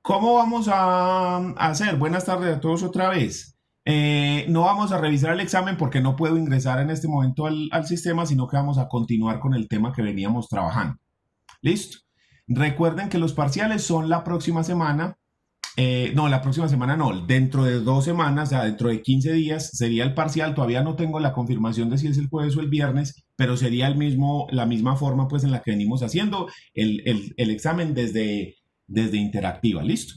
¿Cómo vamos a hacer? Buenas tardes a todos otra vez. No vamos a revisar el examen porque no puedo ingresar en este momento al sistema, sino que vamos a continuar con el tema que veníamos trabajando. ¿Listo? Recuerden que los parciales son la próxima semana. No, la próxima semana no. Dentro de 2 semanas, o sea, dentro de 15 días, sería el parcial. Todavía no tengo la confirmación de si es el jueves o el viernes, pero sería la misma forma pues en la que venimos haciendo el examen desde interactiva. ¿Listo?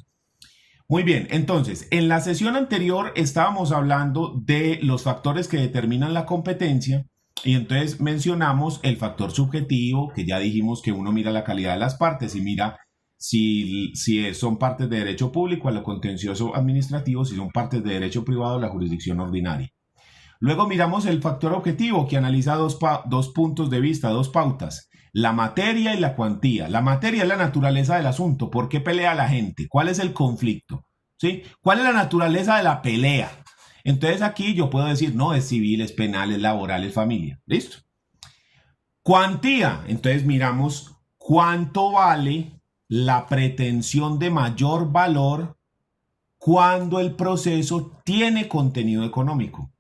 Muy bien, entonces, en la sesión anterior estábamos hablando de los factores que determinan la competencia y entonces mencionamos el factor subjetivo, que ya dijimos que uno mira la calidad de las partes y mira si son partes de derecho público a lo contencioso administrativo, si son partes de derecho privado a la jurisdicción ordinaria. Luego miramos el factor objetivo, que analiza dos puntos de vista, dos pautas: la materia y la cuantía. La materia es la naturaleza del asunto. ¿Por qué pelea la gente? ¿Cuál es el conflicto? ¿Sí? ¿Cuál es la naturaleza de la pelea? Entonces aquí yo puedo decir, no, es civil, es penal, es laboral, es familia. ¿Listo? Cuantía. Entonces miramos cuánto vale la pretensión de mayor valor cuando el proceso tiene contenido económico.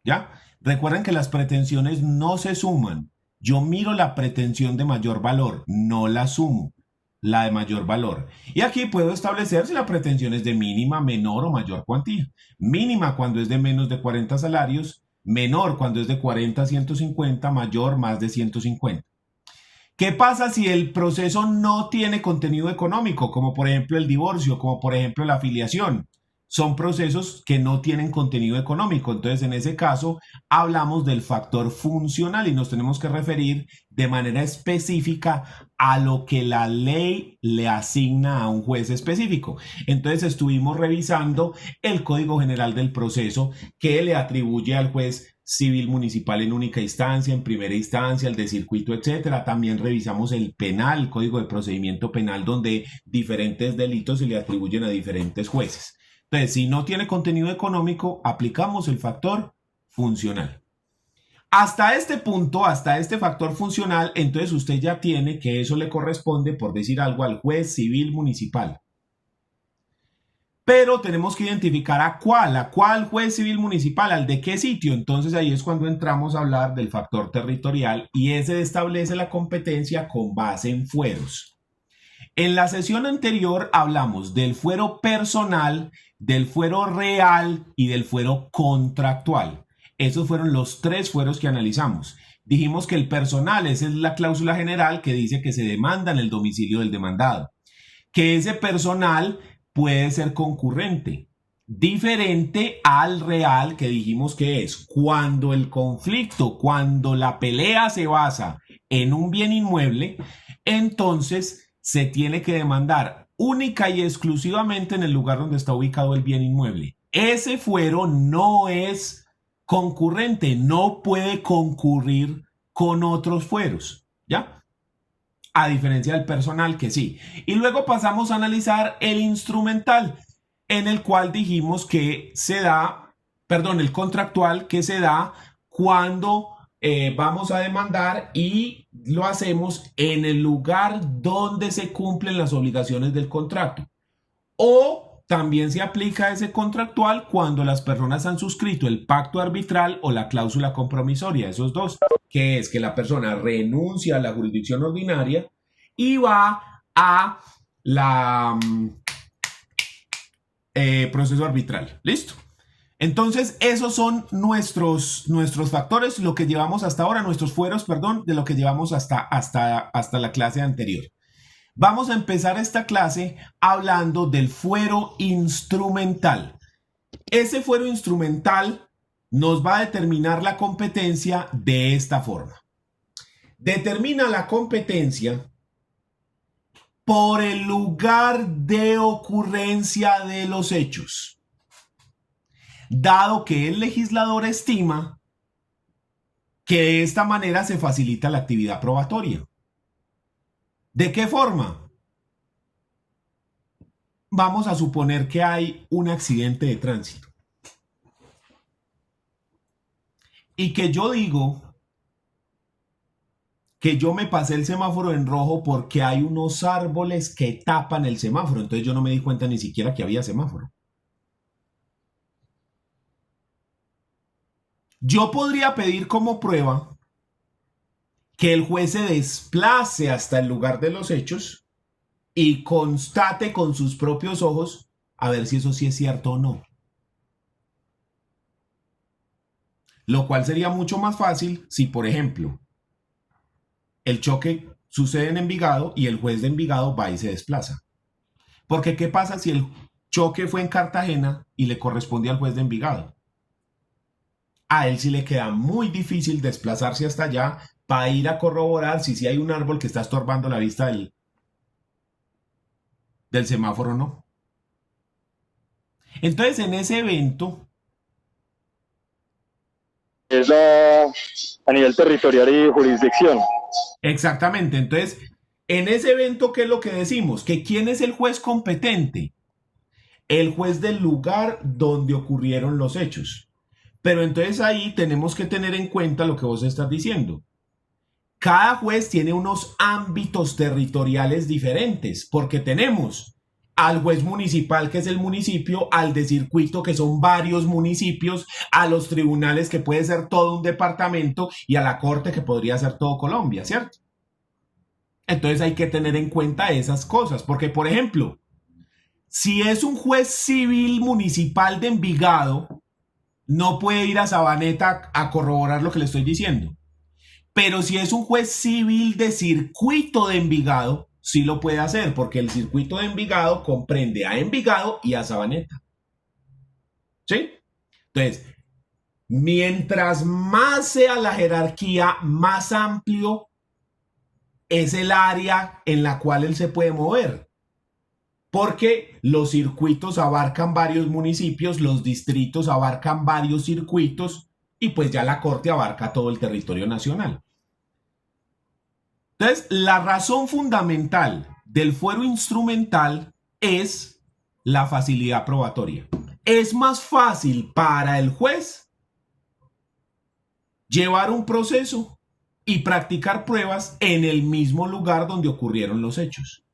¿Ya? Recuerden que las pretensiones no se suman. Yo miro la pretensión de mayor valor, no la sumo, la de mayor valor. Y aquí puedo establecer si la pretensión es de mínima, menor o mayor cuantía. Mínima cuando es de menos de 40 salarios, menor cuando es de 40 a 150, mayor más de 150. ¿Qué pasa si el proceso no tiene contenido económico, como por ejemplo el divorcio, como por ejemplo la afiliación? Son procesos que no tienen contenido económico. Entonces, en ese caso, hablamos del factor funcional y nos tenemos que referir de manera específica a lo que la ley le asigna a un juez específico. Entonces, estuvimos revisando el Código General del Proceso que le atribuye al juez civil municipal en única instancia, en primera instancia, el de circuito, etcétera. También revisamos el penal, el Código de Procedimiento Penal, donde diferentes delitos se le atribuyen a diferentes jueces. Entonces, si no tiene contenido económico, aplicamos el factor funcional. Hasta este punto, hasta este factor funcional, entonces usted ya tiene que eso le corresponde, por decir algo, al juez civil municipal. Pero tenemos que identificar a cuál juez civil municipal, al de qué sitio. Entonces ahí es cuando entramos a hablar del factor territorial y ese establece la competencia con base en fueros. En la sesión anterior hablamos del fuero personal, del fuero real y del fuero contractual. Esos fueron los 3 fueros que analizamos. Dijimos que el personal, esa es la cláusula general que dice que se demanda en el domicilio del demandado. Que ese personal puede ser concurrente, diferente al real que dijimos que es cuando el conflicto, cuando la pelea se basa en un bien inmueble, entonces se tiene que demandar única y exclusivamente en el lugar donde está ubicado el bien inmueble. Ese fuero no es concurrente, no puede concurrir con otros fueros, ¿ya? A diferencia del personal que sí. Y luego pasamos a analizar el instrumental, en el cual dijimos que se da, perdón, el contractual que se da cuando vamos a demandar y lo hacemos en el lugar donde se cumplen las obligaciones del contrato. O también se aplica ese contractual cuando las personas han suscrito el pacto arbitral o la cláusula compromisoria, esos dos, que es que la persona renuncia a la jurisdicción ordinaria y va a la proceso arbitral. ¿Listo? Entonces, esos son nuestros factores, lo que llevamos hasta ahora, nuestros fueros, perdón, de lo que llevamos hasta la clase anterior. Vamos a empezar esta clase hablando del fuero instrumental. Ese fuero instrumental nos va a determinar la competencia de esta forma. Determina la competencia por el lugar de ocurrencia de los hechos, dado que el legislador estima que de esta manera se facilita la actividad probatoria. ¿De qué forma? Vamos a suponer que hay un accidente de tránsito y que yo digo que yo me pasé el semáforo en rojo porque hay unos árboles que tapan el semáforo. Entonces yo no me di cuenta ni siquiera que había semáforo. Yo podría pedir como prueba que el juez se desplace hasta el lugar de los hechos y constate con sus propios ojos a ver si eso sí es cierto o no. Lo cual sería mucho más fácil si, por ejemplo, el choque sucede en Envigado y el juez de Envigado va y se desplaza. Porque ¿qué pasa si el choque fue en Cartagena y le corresponde al juez de Envigado? A él sí le queda muy difícil desplazarse hasta allá para ir a corroborar si hay un árbol que está estorbando la vista del semáforo o no. Entonces, en ese evento, Es a nivel territorial y jurisdicción. exactamente, entonces, en ese evento, ¿qué es lo que decimos? Que ¿quién es el juez competente? El juez del lugar donde ocurrieron los hechos. Pero entonces ahí tenemos que tener en cuenta lo que vos estás diciendo. Cada juez tiene unos ámbitos territoriales diferentes, porque tenemos al juez municipal, que es el municipio, al de circuito, que son varios municipios, a los tribunales, que puede ser todo un departamento, y a la corte, que podría ser todo Colombia, ¿cierto? Entonces hay que tener en cuenta esas cosas, porque, por ejemplo, si es un juez civil municipal de Envigado, no puede ir a Sabaneta a corroborar lo que le estoy diciendo. Pero si es un juez civil de circuito de Envigado, sí lo puede hacer, porque el circuito de Envigado comprende a Envigado y a Sabaneta. ¿Sí? Entonces, mientras más sea la jerarquía, más amplio es el área en la cual él se puede mover. Porque los circuitos abarcan varios municipios, los distritos abarcan varios circuitos y pues ya la corte abarca todo el territorio nacional. Entonces, la razón fundamental del fuero instrumental es la facilidad probatoria. Es más fácil para el juez llevar un proceso y practicar pruebas en el mismo lugar donde ocurrieron los hechos.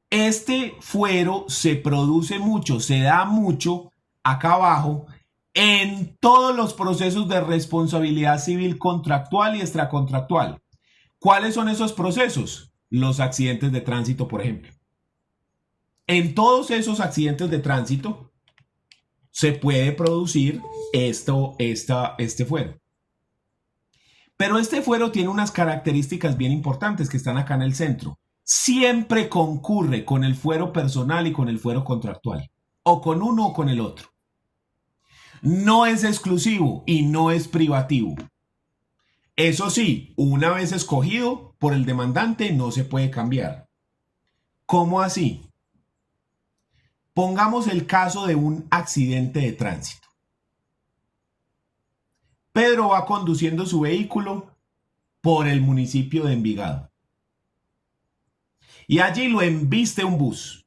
Este fuero se produce mucho, se da mucho acá abajo en todos los procesos de responsabilidad civil contractual y extracontractual. ¿Cuáles son esos procesos? Los accidentes de tránsito, por ejemplo. En todos esos accidentes de tránsito se puede producir este fuero. Pero este fuero tiene unas características bien importantes que están acá en el centro. Siempre concurre con el fuero personal y con el fuero contractual, o con uno o con el otro. No es exclusivo y no es privativo. Eso sí, una vez escogido por el demandante no se puede cambiar. ¿Cómo así? Pongamos el caso de un accidente de tránsito. Pedro va conduciendo su vehículo por el municipio de Envigado. Y allí lo embiste un bus.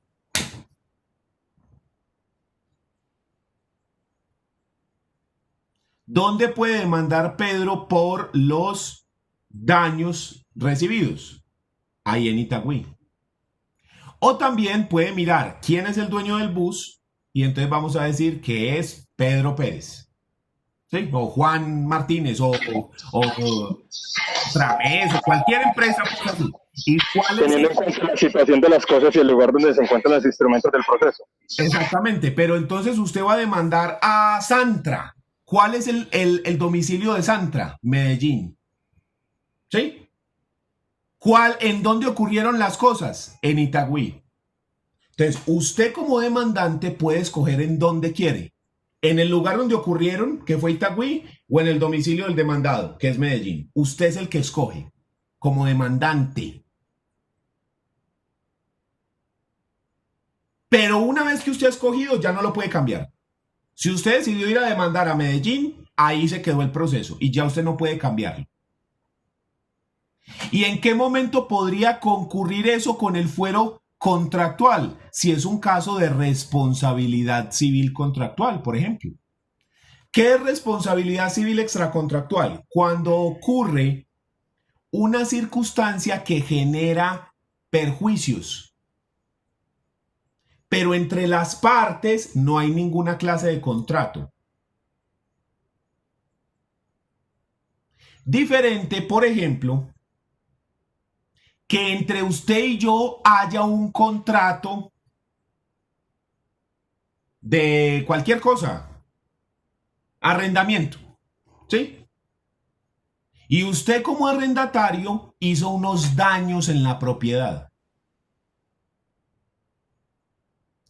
¿Dónde puede demandar Pedro por los daños recibidos? Ahí en Itagüí. O también puede mirar quién es el dueño del bus y entonces vamos a decir que es Pedro Pérez. ¿Sí? O Juan Martínez o Través o cualquier empresa. ¿Y cuál es Teniendo en cuenta la situación de las cosas y el lugar donde se encuentran los instrumentos del proceso. Exactamente, pero entonces usted va a demandar a Santra. ¿Cuál es el domicilio de Santra? Medellín. ¿Sí? ¿En dónde ocurrieron las cosas? En Itagüí. Entonces, usted como demandante puede escoger en dónde quiere. En el lugar donde ocurrieron, que fue Itagüí, o en el domicilio del demandado, que es Medellín. Usted es el que escoge como demandante. Pero una vez que usted ha escogido, ya no lo puede cambiar. Si usted decidió ir a demandar a Medellín, ahí se quedó el proceso y ya usted no puede cambiarlo. ¿Y en qué momento podría concurrir eso con el fuero contractual? Si es un caso de responsabilidad civil contractual, por ejemplo. ¿Qué es responsabilidad civil extracontractual? Cuando ocurre una circunstancia que genera perjuicios. Pero entre las partes no hay ninguna clase de contrato. Diferente, por ejemplo, que entre usted y yo haya un contrato de cualquier cosa, arrendamiento, ¿sí? Y usted como arrendatario hizo unos daños en la propiedad.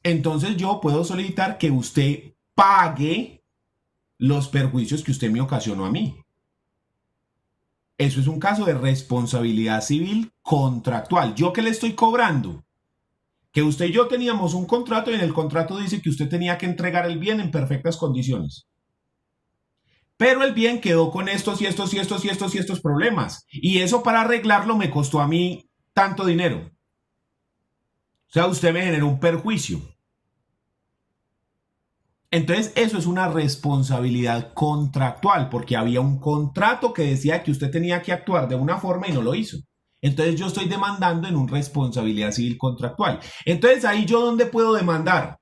Entonces yo puedo solicitar que usted pague los perjuicios que usted me ocasionó a mí. Eso es un caso de responsabilidad civil contractual. ¿Yo qué le estoy cobrando? Que usted y yo teníamos un contrato y en el contrato dice que usted tenía que entregar el bien en perfectas condiciones. Pero el bien quedó con estos y estos y estos y estos y estos problemas. Y eso para arreglarlo me costó a mí tanto dinero. O sea, usted me generó un perjuicio. Entonces, eso es una responsabilidad contractual, porque había un contrato que decía que usted tenía que actuar de una forma y no lo hizo. Entonces, yo estoy demandando en una responsabilidad civil contractual. Entonces, ahí yo ¿dónde puedo demandar?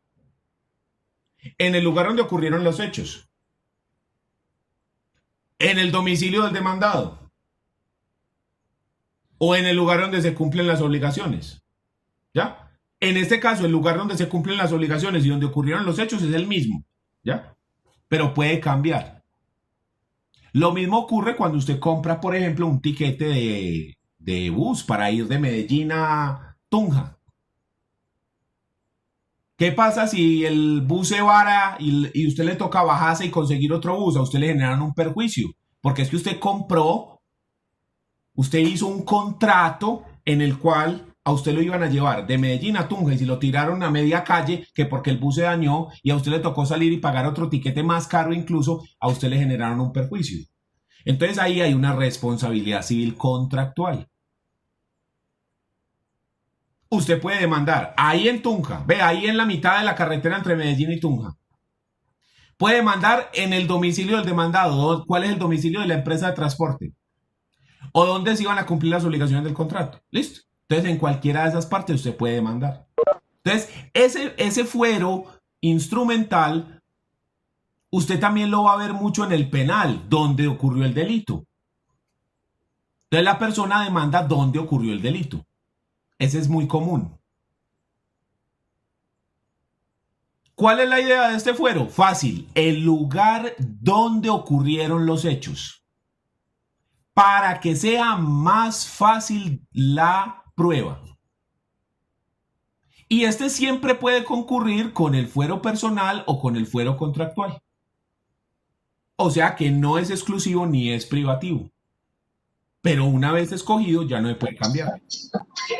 En el lugar donde ocurrieron los hechos. En el domicilio del demandado. O en el lugar donde se cumplen las obligaciones. ¿Ya? En este caso, el lugar donde se cumplen las obligaciones y donde ocurrieron los hechos es el mismo, ¿ya? Pero puede cambiar. Lo mismo ocurre cuando usted compra, por ejemplo, un tiquete de bus para ir de Medellín a Tunja. ¿Qué pasa si el bus se vara y usted le toca bajarse y conseguir otro bus? A usted le generan un perjuicio, porque es que usted compró, usted hizo un contrato en el cual a usted lo iban a llevar de Medellín a Tunja y si lo tiraron a media calle, que porque el bus se dañó y a usted le tocó salir y pagar otro tiquete más caro incluso, a usted le generaron un perjuicio. Entonces ahí hay una responsabilidad civil contractual. Usted puede demandar ahí en Tunja, ve ahí en la mitad de la carretera entre Medellín y Tunja. Puede demandar en el domicilio del demandado. ¿Cuál es el domicilio de la empresa de transporte? ¿O dónde se iban a cumplir las obligaciones del contrato? Listo. Entonces, en cualquiera de esas partes usted puede demandar. Entonces, ese fuero instrumental, usted también lo va a ver mucho en el penal, donde ocurrió el delito. Entonces, la persona demanda dónde ocurrió el delito. Ese es muy común. ¿Cuál es la idea de este fuero? Fácil. El lugar donde ocurrieron los hechos. Para que sea más fácil la prueba. Y este siempre puede concurrir con el fuero personal o con el fuero contractual. O sea que no es exclusivo ni es privativo. Pero una vez escogido ya no se puede cambiar.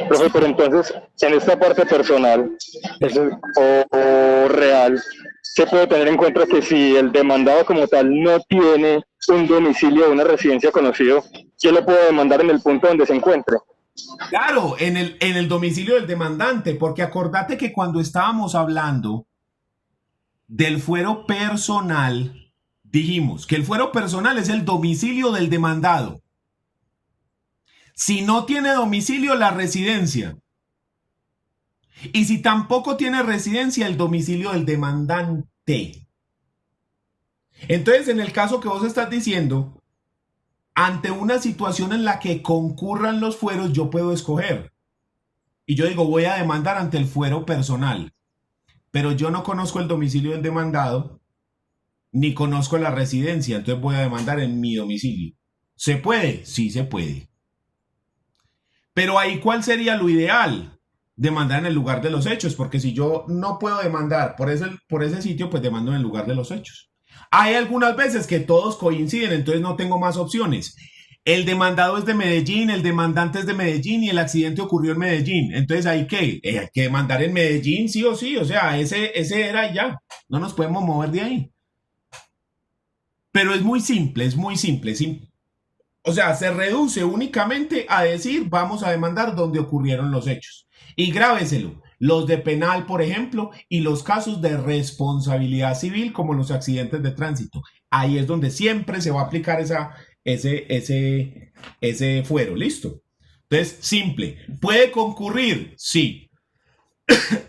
Profe, pero entonces, en esta parte personal o real, se puede tener en cuenta que si el demandado como tal no tiene un domicilio o una residencia conocido, ¿quién lo puede demandar en el punto donde se encuentre? Claro, en el domicilio del demandante, porque acordate que cuando estábamos hablando del fuero personal, dijimos que el fuero personal es el domicilio del demandado. Si no tiene domicilio, la residencia. Y si tampoco tiene residencia, el domicilio del demandante. Entonces, en el caso que vos estás diciendo, ante una situación en la que concurran los fueros, yo puedo escoger. Y yo digo, voy a demandar ante el fuero personal. Pero yo no conozco el domicilio del demandado, ni conozco la residencia, entonces voy a demandar en mi domicilio. ¿Se puede? Sí se puede. Pero ahí, ¿cuál sería lo ideal? Demandar en el lugar de los hechos, porque si yo no puedo demandar por ese sitio, pues demando en el lugar de los hechos. Hay algunas veces que todos coinciden, entonces no tengo más opciones. El demandado es de Medellín, el demandante es de Medellín y el accidente ocurrió en Medellín. Entonces, ¿hay qué? Hay que demandar en Medellín, sí o sí. O sea, ese era y ya. No nos podemos mover de ahí. Pero es muy simple, es muy simple. O sea, se reduce únicamente a decir, vamos a demandar donde ocurrieron los hechos. Y grábeselo, los de penal, por ejemplo, y los casos de responsabilidad civil, como los accidentes de tránsito. Ahí es donde siempre se va a aplicar ese fuero. Listo. Entonces, simple. ¿Puede concurrir? Sí.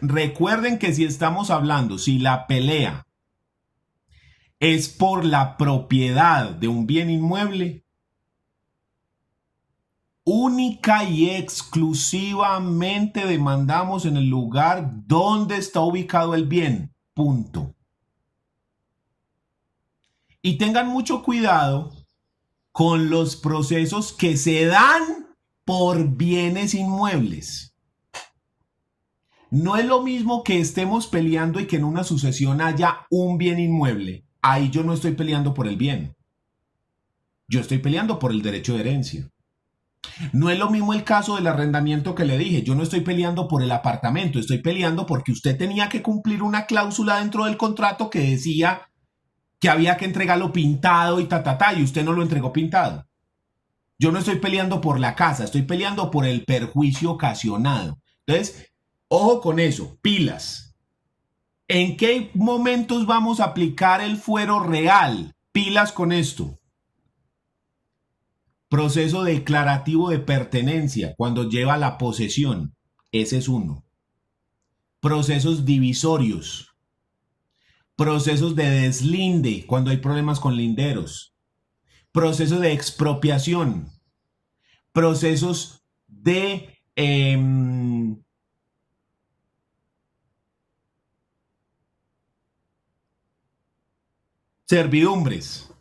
Recuerden que si estamos hablando, si la pelea es por la propiedad de un bien inmueble, única y exclusivamente demandamos en el lugar donde está ubicado el bien. Punto. Y tengan mucho cuidado con los procesos que se dan por bienes inmuebles. No es lo mismo que estemos peleando y que en una sucesión haya un bien inmueble. Ahí yo no estoy peleando por el bien. Yo estoy peleando por el derecho de herencia. No es lo mismo el caso del arrendamiento que le dije. Yo no estoy peleando por el apartamento. Estoy peleando porque usted tenía que cumplir una cláusula dentro del contrato que decía que había que entregarlo pintado y y usted no lo entregó pintado. Yo no estoy peleando por la casa, estoy peleando por el perjuicio ocasionado. Entonces, ojo con eso, pilas. ¿En qué momentos vamos a aplicar el fuero real? Pilas con esto. Proceso declarativo de pertenencia, cuando lleva la posesión. Ese es uno. Procesos divisorios. Procesos de deslinde, cuando hay problemas con linderos. Procesos de expropiación. Procesos de servidumbres.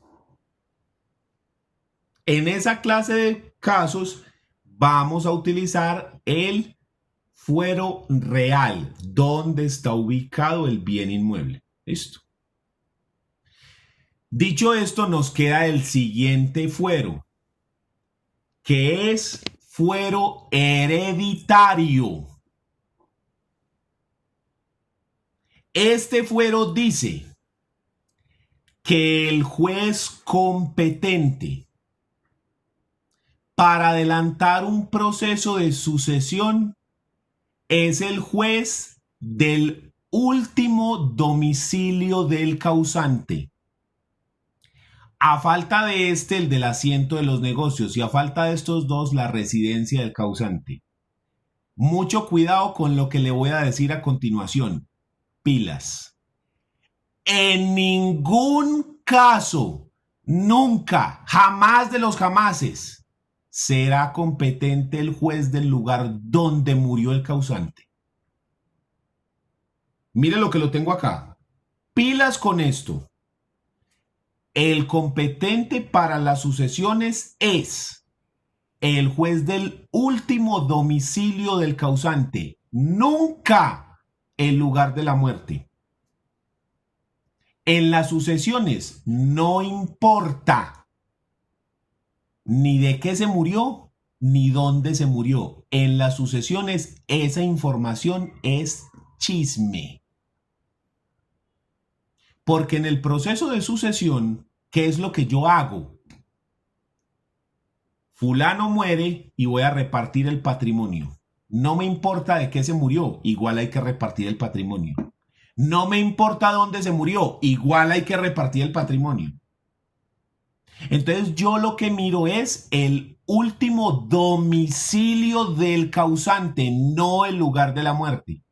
En esa clase de casos vamos a utilizar el fuero real, donde está ubicado el bien inmueble. Listo. Dicho esto, nos queda el siguiente fuero, que es fuero hereditario. Este fuero dice que el juez competente para adelantar un proceso de sucesión es el juez del último domicilio del causante. A falta de este, el del asiento de los negocios, y a falta de estos dos, la residencia del causante. Mucho cuidado con lo que le voy a decir a continuación. Pilas. En ningún caso, nunca, jamás de los jamases, será competente el juez del lugar donde murió el causante. Mire lo que lo tengo acá. Pilas con esto. El competente para las sucesiones es el juez del último domicilio del causante, nunca el lugar de la muerte. En las sucesiones no importa ni de qué se murió ni dónde se murió. En las sucesiones esa información es chisme. Porque en el proceso de sucesión, ¿qué es lo que yo hago? Fulano muere y voy a repartir el patrimonio. No me importa de qué se murió, igual hay que repartir el patrimonio. No me importa dónde se murió, igual hay que repartir el patrimonio. Entonces yo lo que miro es el último domicilio del causante, no el lugar de la muerte.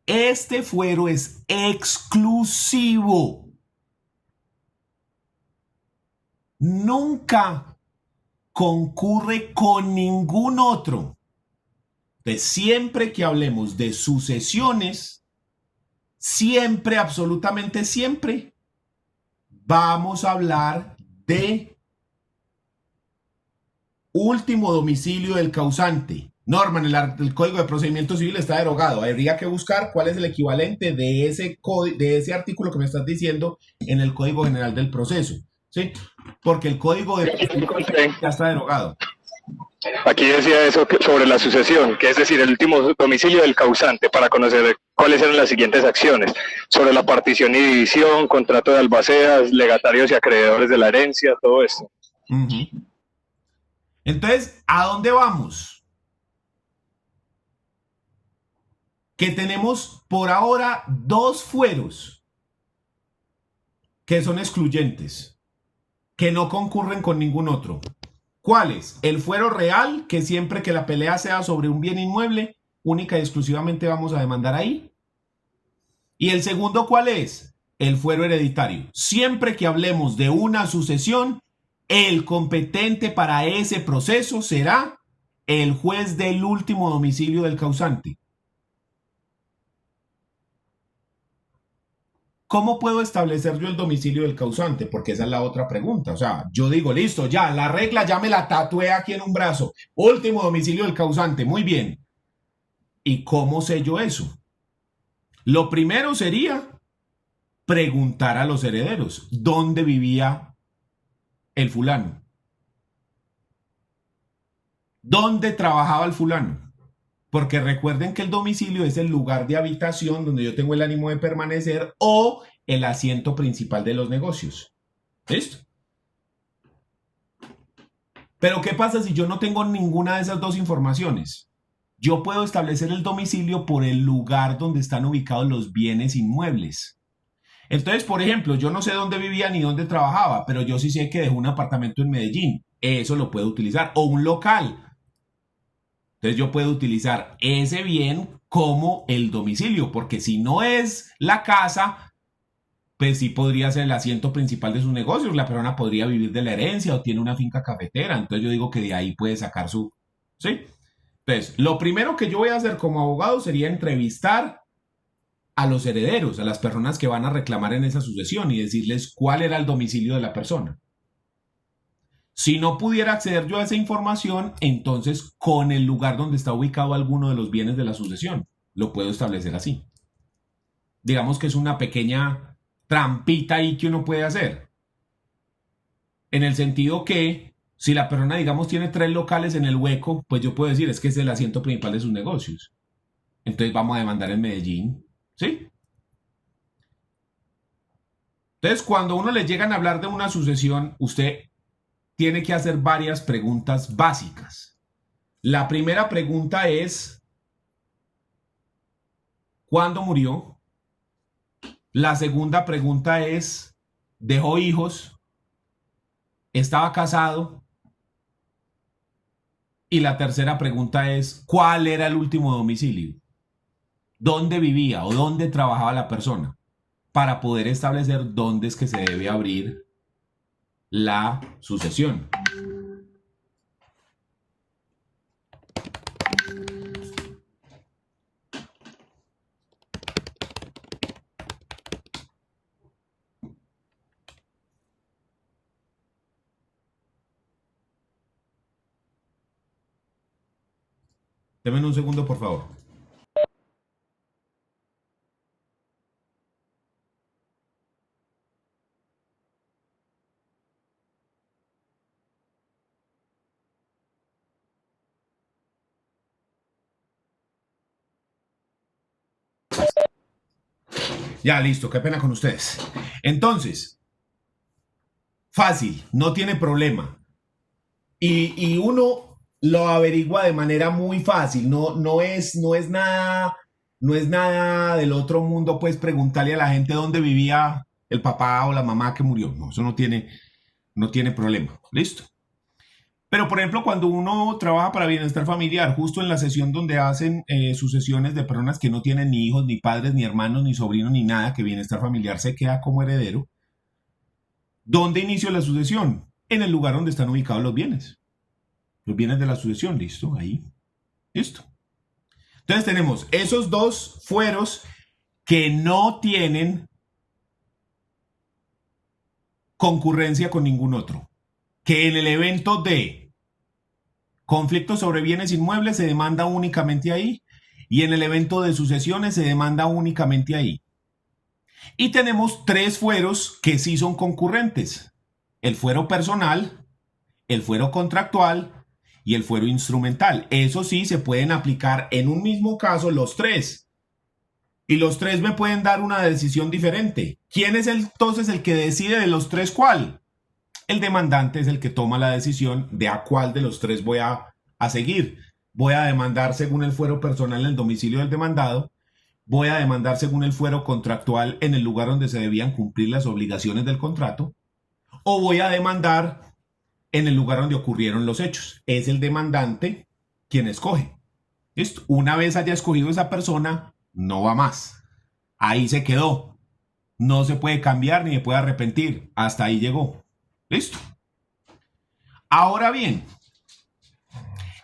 Este fuero es exclusivo. Nunca concurre con ningún otro. Entonces, siempre que hablemos de sucesiones, siempre, absolutamente siempre, vamos a hablar de último domicilio del causante. Norman, el Código de Procedimiento Civil está derogado. Habría que buscar cuál es el equivalente de ese artículo que me estás diciendo en el Código General del Proceso. ¿Sí? Porque el Código de Procedimiento ya está derogado. Aquí decía eso sobre la sucesión, que es decir, el último domicilio del causante, para conocer cuáles eran las siguientes acciones, sobre la partición y división, contrato de albaceas, legatarios y acreedores de la herencia, todo esto. Entonces, ¿a dónde vamos? Que tenemos por ahora dos fueros que son excluyentes. que no concurren con ningún otro. ¿Cuál es? El fuero real, que siempre que la pelea sea sobre un bien inmueble, única y exclusivamente vamos a demandar ahí. Y el segundo, ¿cuál es? El fuero hereditario. Siempre que hablemos de una sucesión, el competente para ese proceso será el juez del último domicilio del causante. ¿Cómo puedo establecer yo el domicilio del causante? Porque esa es la otra pregunta. O sea, yo digo, listo, ya, la regla ya me la tatué aquí en un brazo. Último domicilio del causante, muy bien. ¿Y cómo sé yo eso? Lo primero sería preguntar a los herederos, ¿dónde vivía el fulano? ¿Dónde trabajaba el fulano? Porque recuerden que el domicilio es el lugar de habitación donde yo tengo el ánimo de permanecer o el asiento principal de los negocios. ¿Listo? Pero ¿qué pasa si yo no tengo ninguna de esas dos informaciones? Yo puedo establecer el domicilio por el lugar donde están ubicados los bienes inmuebles. Entonces, por ejemplo, yo no sé dónde vivía ni dónde trabajaba, pero yo sí sé que dejó un apartamento en Medellín. Eso lo puedo utilizar. O un local. Entonces yo puedo utilizar ese bien como el domicilio, porque si no es la casa, pues sí podría ser el asiento principal de sus negocios. La persona podría vivir de la herencia o tiene una finca cafetera. Entonces yo digo que de ahí puede sacar su... ¿Sí? Entonces, lo primero que yo voy a hacer como abogado sería entrevistar a los herederos, a las personas que van a reclamar en esa sucesión y decirles cuál era el domicilio de la persona. Si no pudiera acceder yo a esa información, entonces con el lugar donde está ubicado alguno de los bienes de la sucesión, lo puedo establecer así. Digamos que es una pequeña trampita ahí que uno puede hacer. En el sentido que si la persona, digamos, tiene 3 locales en el hueco, pues yo puedo decir, es que es el asiento principal de sus negocios. Entonces vamos a demandar en Medellín, ¿sí? Entonces, cuando a uno le llegan a hablar de una sucesión, usted tiene que hacer varias preguntas básicas. La primera pregunta es, ¿cuándo murió? La segunda pregunta es, ¿dejó hijos? ¿Estaba casado? Y la tercera pregunta es, ¿cuál era el último domicilio? ¿Dónde vivía o dónde trabajaba la persona? Para poder establecer dónde es que se debe abrir la sucesión. Denme un segundo, por favor. Ya, listo, qué pena con ustedes. Entonces, fácil, no tiene problema. Y uno lo averigua de manera muy fácil, no es nada, no es nada del otro mundo, pues preguntarle a la gente dónde vivía el papá o la mamá que murió. No, eso no tiene problema. ¿Listo? Pero, por ejemplo, cuando uno trabaja para bienestar familiar, justo en la sesión donde hacen sucesiones de personas que no tienen ni hijos, ni padres, ni hermanos, ni sobrinos, ni nada, que bienestar familiar se queda como heredero, ¿dónde inició la sucesión? En el lugar donde están ubicados los bienes. Los bienes de la sucesión, listo, ahí. Listo. Entonces tenemos esos dos fueros que no tienen concurrencia con ningún otro. Que en el evento de conflicto sobre bienes inmuebles se demanda únicamente ahí y en el evento de sucesiones se demanda únicamente ahí. Y tenemos 3 fueros que sí son concurrentes. El fuero personal, el fuero contractual y el fuero instrumental. Eso sí, se pueden aplicar en un mismo caso los 3. Y los 3 me pueden dar una decisión diferente. ¿Quién es entonces el que decide de los 3 cuál? El demandante es el que toma la decisión de a cuál de los 3 voy a seguir. Voy a demandar según el fuero personal en el domicilio del demandado. Voy a demandar según el fuero contractual en el lugar donde se debían cumplir las obligaciones del contrato. o voy a demandar en el lugar donde ocurrieron los hechos. Es el demandante quien escoge. ¿Listo? Una vez haya escogido esa persona, no va más. Ahí se quedó. No se puede cambiar ni se puede arrepentir. Hasta ahí llegó. ¿Listo? Ahora bien,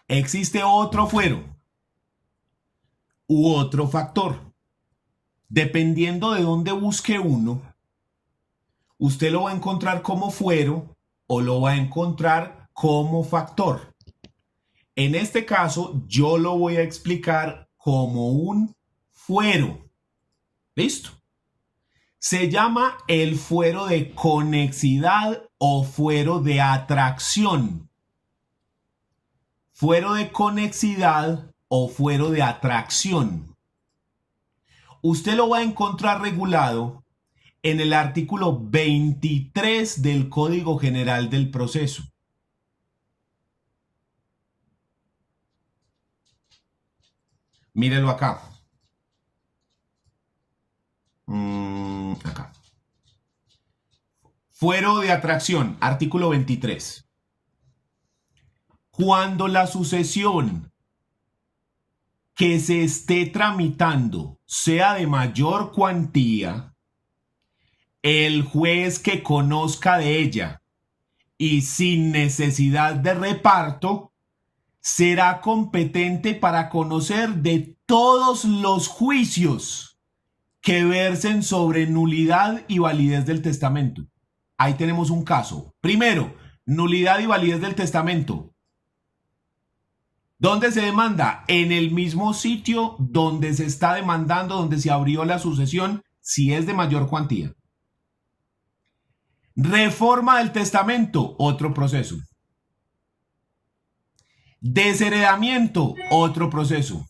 existe otro fuero u otro factor. Dependiendo de dónde busque uno, usted lo va a encontrar como fuero o lo va a encontrar como factor. En este caso, yo lo voy a explicar como un fuero. ¿Listo? Se llama el fuero de conexidad o fuero de atracción. Fuero de conexidad o fuero de atracción. Usted lo va a encontrar regulado en el artículo 23 del Código General del Proceso. Mírelo acá. Acá. Fuero de atracción, artículo 23. Cuando la sucesión que se esté tramitando sea de mayor cuantía, el juez que conozca de ella y sin necesidad de reparto será competente para conocer de todos los juicios que versen sobre nulidad y validez del testamento. Ahí tenemos un caso. Primero, nulidad y validez del testamento. ¿Dónde se demanda? En el mismo sitio donde se está demandando, donde se abrió la sucesión, si es de mayor cuantía. Reforma del testamento, otro proceso. Desheredamiento, otro proceso.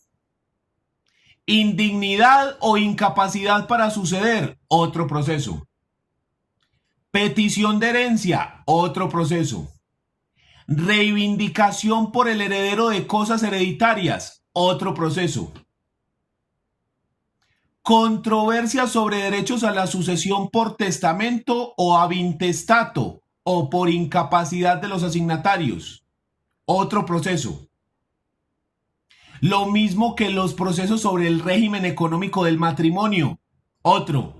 Indignidad o incapacidad para suceder, otro proceso. Petición de herencia, otro proceso. Reivindicación por el heredero de cosas hereditarias, otro proceso. Controversia sobre derechos a la sucesión por testamento o ab intestato o por incapacidad de los asignatarios, otro proceso. Lo mismo que los procesos sobre el régimen económico del matrimonio, otro.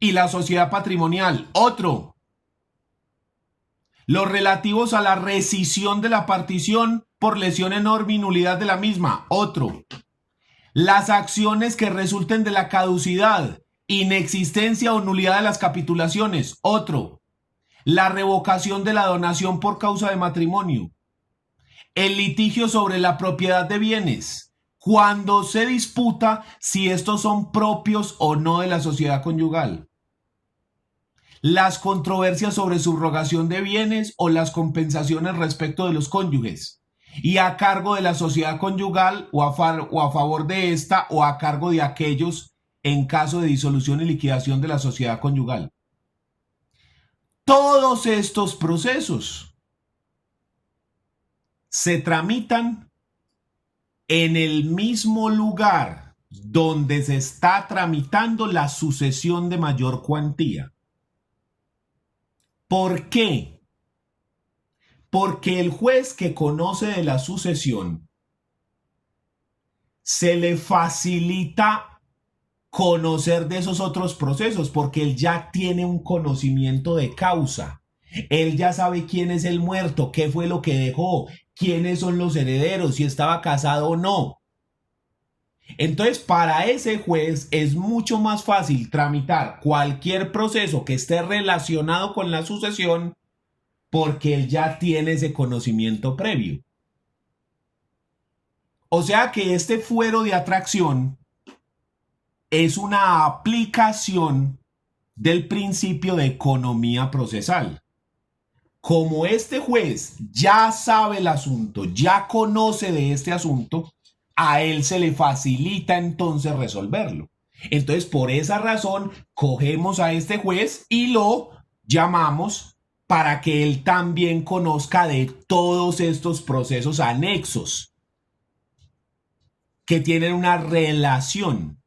Y la sociedad patrimonial, otro. Los relativos a la rescisión de la partición por lesión enorme y nulidad de la misma, otro. Las acciones que resulten de la caducidad, inexistencia o nulidad de las capitulaciones, otro. La revocación de la donación por causa de matrimonio. El litigio sobre la propiedad de bienes, cuando se disputa si estos son propios o no de la sociedad conyugal. Las controversias sobre subrogación de bienes o las compensaciones respecto de los cónyuges y a cargo de la sociedad conyugal o a favor de esta o a cargo de aquellos en caso de disolución y liquidación de la sociedad conyugal. Todos estos procesos se tramitan en el mismo lugar donde se está tramitando la sucesión de mayor cuantía. ¿Por qué? Porque el juez que conoce de la sucesión se le facilita conocer de esos otros procesos porque él ya tiene un conocimiento de causa. Él ya sabe quién es el muerto, qué fue lo que dejó, quiénes son los herederos, si estaba casado o no. Entonces, para ese juez es mucho más fácil tramitar cualquier proceso que esté relacionado con la sucesión porque él ya tiene ese conocimiento previo. O sea que este fuero de atracción es una aplicación del principio de economía procesal. Como este juez ya sabe el asunto, ya conoce de este asunto, a él se le facilita entonces resolverlo. Entonces, por esa razón, cogemos a este juez y lo llamamos para que él también conozca de todos estos procesos anexos que tienen una relación.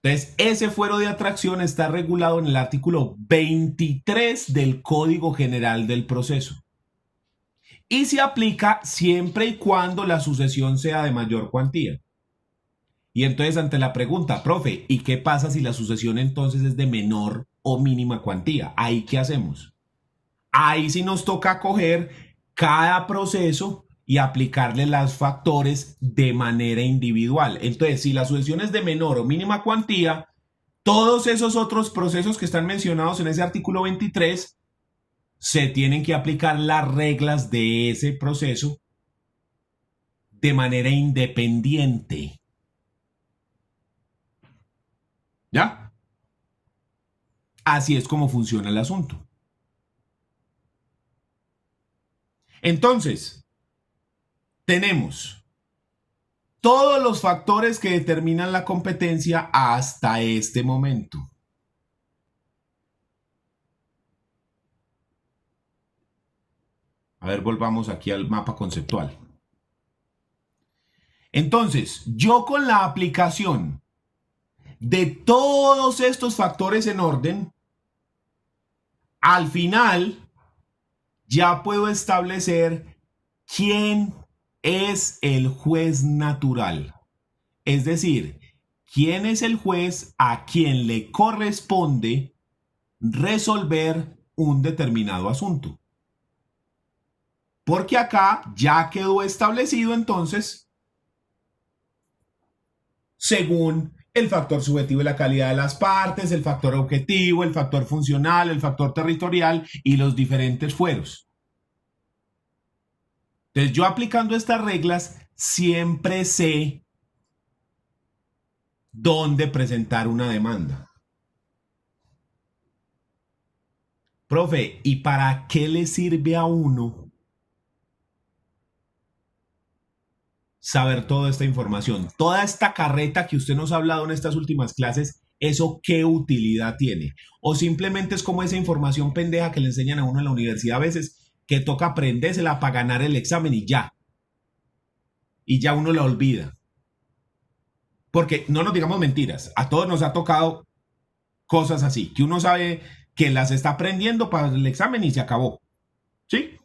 Entonces, ese fuero de atracción está regulado en el artículo 23 del Código General del Proceso. Y se aplica siempre y cuando la sucesión sea de mayor cuantía. Y entonces, ante la pregunta, profe, ¿y qué pasa si la sucesión entonces es de menor o mínima cuantía? ¿Ahí qué hacemos? Ahí sí nos toca coger cada proceso y aplicarle los factores de manera individual. Entonces, si la sucesión es de menor o mínima cuantía, todos esos otros procesos que están mencionados en ese artículo 23 se tienen que aplicar las reglas de ese proceso de manera independiente. ¿Ya? Así es como funciona el asunto. Entonces, tenemos todos los factores que determinan la competencia hasta este momento. A ver, volvamos aquí al mapa conceptual. Entonces, yo con la aplicación de todos estos factores en orden, al final ya puedo establecer quién es el juez natural. Es decir, quién es el juez a quien le corresponde resolver un determinado asunto. Porque acá ya quedó establecido entonces, según el factor subjetivo de la calidad de las partes, el factor objetivo, el factor funcional, el factor territorial y los diferentes fueros. Entonces yo aplicando estas reglas siempre sé dónde presentar una demanda. Profe, ¿y para qué le sirve a uno saber toda esta información? Toda esta carreta que usted nos ha hablado en estas últimas clases, ¿eso qué utilidad tiene? O simplemente es como esa información pendeja que le enseñan a uno en la universidad a veces, que toca aprendérsela para ganar el examen y ya. Y ya uno la olvida. Porque no nos digamos mentiras, a todos nos ha tocado cosas así, que uno sabe que las está aprendiendo para el examen y se acabó. ¿Sí?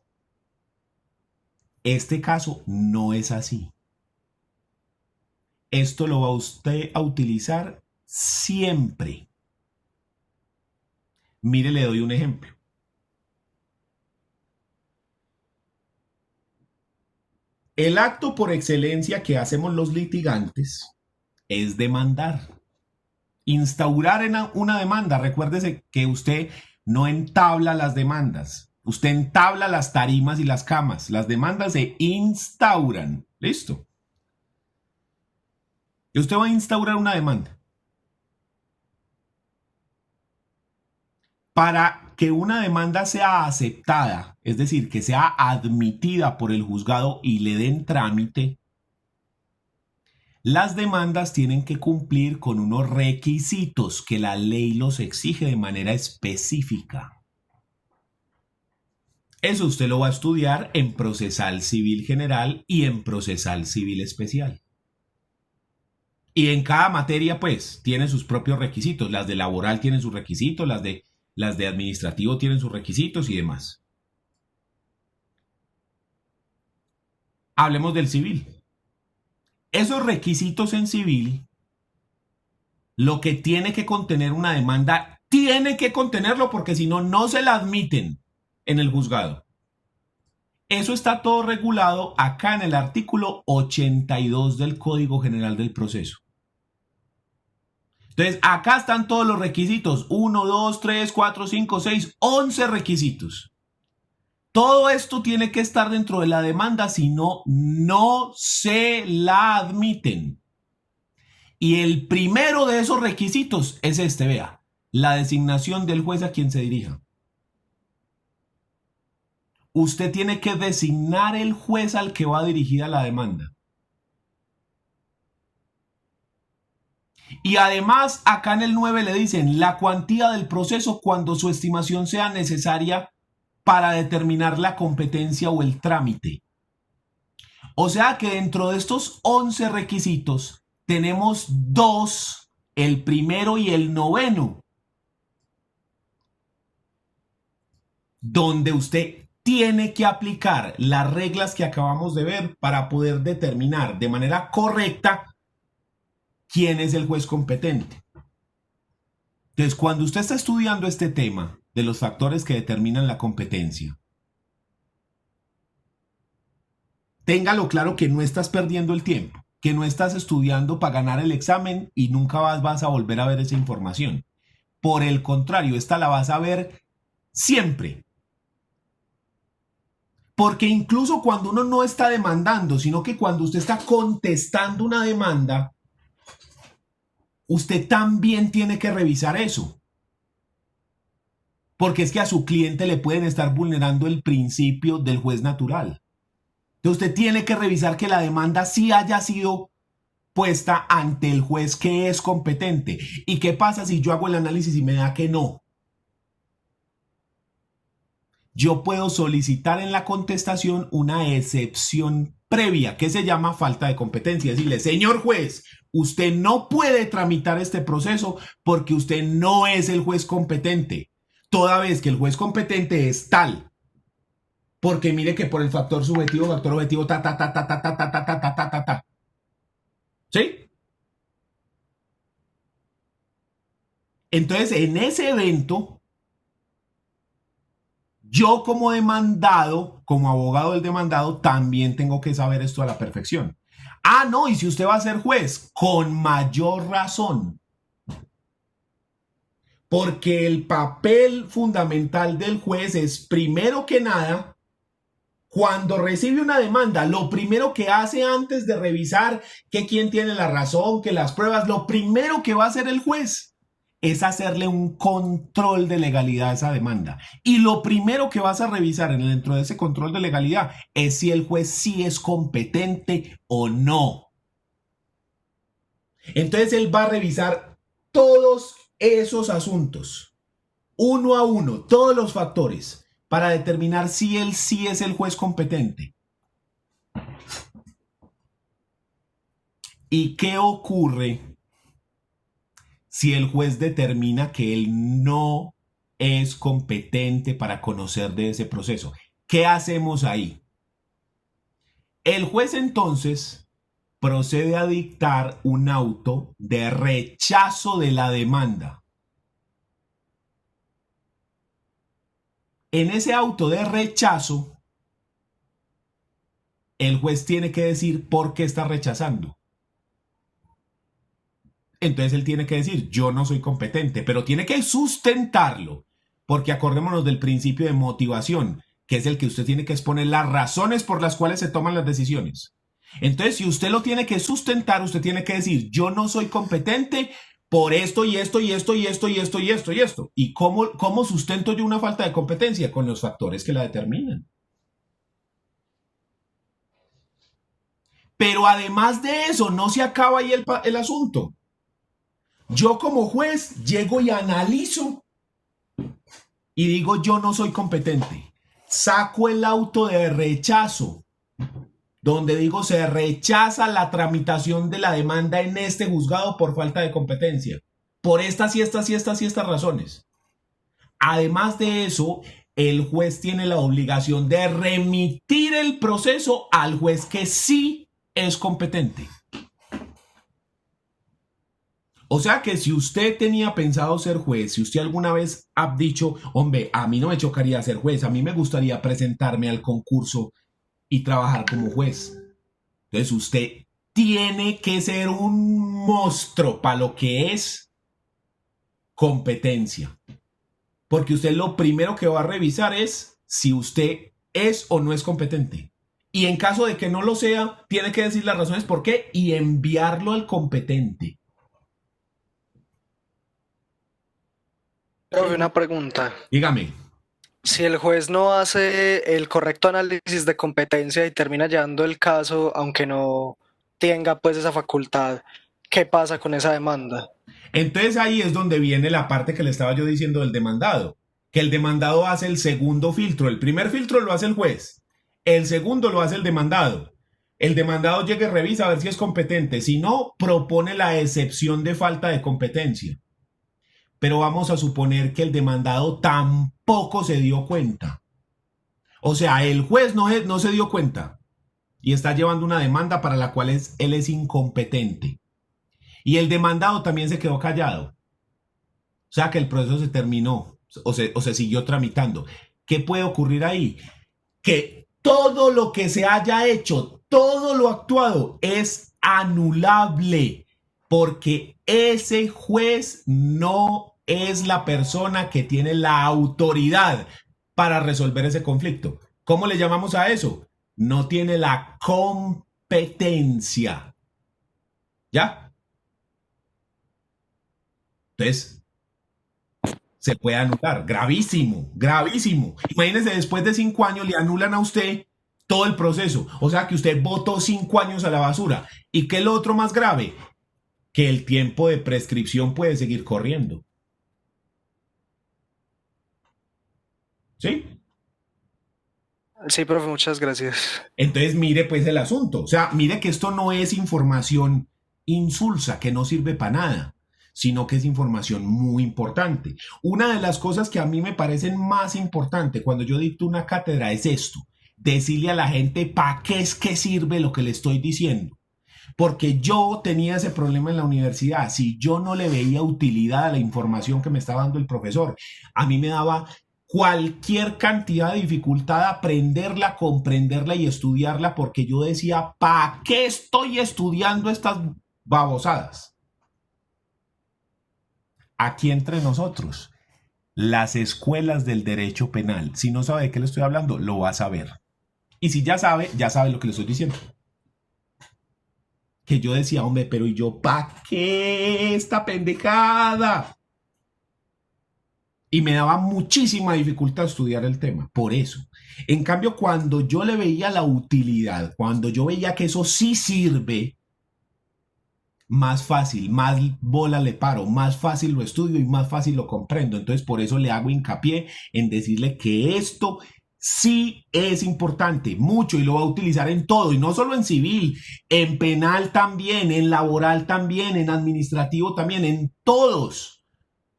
Este caso no es así. Esto lo va usted a utilizar siempre. Mire, le doy un ejemplo. El acto por excelencia que hacemos los litigantes es demandar. Instaurar una demanda. Recuérdese que usted no entabla las demandas. Usted entabla las tarimas y las camas. Las demandas se instauran. ¿Listo? Y usted va a instaurar una demanda. Para que una demanda sea aceptada, es decir, que sea admitida por el juzgado y le den trámite, las demandas tienen que cumplir con unos requisitos que la ley los exige de manera específica. Eso usted lo va a estudiar en procesal civil general y en procesal civil especial. Y en cada materia, pues, tiene sus propios requisitos. Las de laboral tienen sus requisitos, las de administrativo tienen sus requisitos y demás. Hablemos del civil. Esos requisitos en civil, lo que tiene que contener una demanda, tiene que contenerlo porque si no, no se la admiten en el juzgado. Eso está todo regulado acá en el artículo 82 del Código General del Proceso. Entonces, acá están todos los requisitos. 1, 2, 3, 4, 5, 6, 11 requisitos. Todo esto tiene que estar dentro de la demanda, si no, no se la admiten. Y el primero de esos requisitos es este, vea, la designación del juez a quien se dirija. Usted tiene que designar el juez al que va dirigida la demanda. Y además, acá en el 9 le dicen la cuantía del proceso cuando su estimación sea necesaria para determinar la competencia o el trámite. O sea que dentro de estos 11 requisitos tenemos 2 el primero y el noveno, donde usted tiene que aplicar las reglas que acabamos de ver para poder determinar de manera correcta quién es el juez competente. Entonces, cuando usted está estudiando este tema de los factores que determinan la competencia, téngalo claro que no estás perdiendo el tiempo, que no estás estudiando para ganar el examen y nunca vas a volver a ver esa información. Por el contrario, esta la vas a ver siempre. Porque incluso cuando uno no está demandando, sino que cuando usted está contestando una demanda, usted también tiene que revisar eso. Porque es que a su cliente le pueden estar vulnerando el principio del juez natural. Entonces usted tiene que revisar que la demanda sí haya sido puesta ante el juez que es competente. ¿Y qué pasa si yo hago el análisis y me da que no? Yo puedo solicitar en la contestación una excepción previa, que se llama falta de competencia. Decirle, señor juez, usted no puede tramitar este proceso porque usted no es el juez competente, toda vez que el juez competente es tal. Porque mire que por el factor subjetivo, factor objetivo, ¿sí? Entonces, en ese evento, yo como demandado, como abogado del demandado, también tengo que saber esto a la perfección. Ah, no, y si usted va a ser juez, con mayor razón. Porque el papel fundamental del juez es, primero que nada, cuando recibe una demanda, lo primero que hace antes de revisar que quién tiene la razón, que las pruebas, lo primero que va a hacer el juez es hacerle un control de legalidad a esa demanda. Y lo primero que vas a revisar dentro de ese control de legalidad es si el juez sí es competente o no. Entonces él va a revisar todos esos asuntos, uno a uno, todos los factores, para determinar si él sí es el juez competente. ¿Y qué ocurre si el juez determina que él no es competente para conocer de ese proceso? ¿Qué hacemos ahí? El juez entonces procede a dictar un auto de rechazo de la demanda. En ese auto de rechazo, el juez tiene que decir por qué está rechazando. Entonces él tiene que decir, yo no soy competente, pero tiene que sustentarlo, porque acordémonos del principio de motivación, que es el que usted tiene que exponer las razones por las cuales se toman las decisiones. Entonces, si usted lo tiene que sustentar, usted tiene que decir, yo no soy competente por esto y esto y esto y esto y esto y esto y esto. ¿Y cómo sustento yo una falta de competencia? Con los factores que la determinan. Pero además de eso, no se acaba ahí el asunto. Yo como juez llego y analizo y digo, yo no soy competente. Saco el auto de rechazo, donde digo se rechaza la tramitación de la demanda en este juzgado por falta de competencia, por estas y estas y estas y estas razones. Además de eso, el juez tiene la obligación de remitir el proceso al juez que sí es competente. O sea que si usted tenía pensado ser juez, si usted alguna vez ha dicho, hombre, a mí no me chocaría ser juez, a mí me gustaría presentarme al concurso y trabajar como juez. Entonces usted tiene que ser un monstruo para lo que es competencia. Porque usted lo primero que va a revisar es si usted es o no es competente. Y en caso de que no lo sea, tiene que decir las razones por qué y enviarlo al competente. Profe, una pregunta. Dígame. Si el juez no hace el correcto análisis de competencia y termina llevando el caso, aunque no tenga pues esa facultad, ¿qué pasa con esa demanda? Entonces ahí es donde viene la parte que le estaba yo diciendo del demandado, que el demandado hace el segundo filtro. El primer filtro lo hace el juez, el segundo lo hace el demandado. El demandado llega y revisa a ver si es competente. Si no, propone la excepción de falta de competencia. Pero vamos a suponer que el demandado tampoco se dio cuenta. O sea, el juez no se dio cuenta y está llevando una demanda para la cual él es incompetente. Y el demandado también se quedó callado. O sea que el proceso se terminó o se siguió tramitando. ¿Qué puede ocurrir ahí? Que todo lo que se haya hecho, todo lo actuado es anulable porque ese juez no es la persona que tiene la autoridad para resolver ese conflicto. ¿Cómo le llamamos a eso? No tiene la competencia. ¿Ya? Entonces, se puede anular. Gravísimo, gravísimo. Imagínense, después de 5 años le anulan a usted todo el proceso. O sea que usted votó 5 años a la basura. ¿Y qué es lo otro más grave? Que el tiempo de prescripción puede seguir corriendo. ¿Sí? Sí, profe, muchas gracias. Entonces mire pues el asunto. O sea, mire que esto no es información insulsa, que no sirve para nada, sino que es información muy importante. Una de las cosas que a mí me parecen más importante cuando yo dicto una cátedra es esto, decirle a la gente para qué es que sirve lo que le estoy diciendo. Porque yo tenía ese problema en la universidad. Si yo no le veía utilidad a la información que me estaba dando el profesor, a mí me daba cualquier cantidad de dificultad aprenderla, comprenderla y estudiarla, porque yo decía, ¿para qué estoy estudiando estas babosadas? Aquí entre nosotros, las escuelas del derecho penal, si no sabe de qué le estoy hablando, lo va a saber. Y si ya sabe lo que le estoy diciendo. Que yo decía, hombre, pero ¿y yo para qué esta pendejada? Y me daba muchísima dificultad estudiar el tema, por eso. En cambio, cuando yo le veía la utilidad, cuando yo veía que eso sí sirve, más fácil, más bola le paro, más fácil lo estudio y más fácil lo comprendo. Entonces, por eso le hago hincapié en decirle que esto sí es importante, mucho, y lo va a utilizar en todo, y no solo en civil, en penal también, en laboral también, en administrativo también, en todas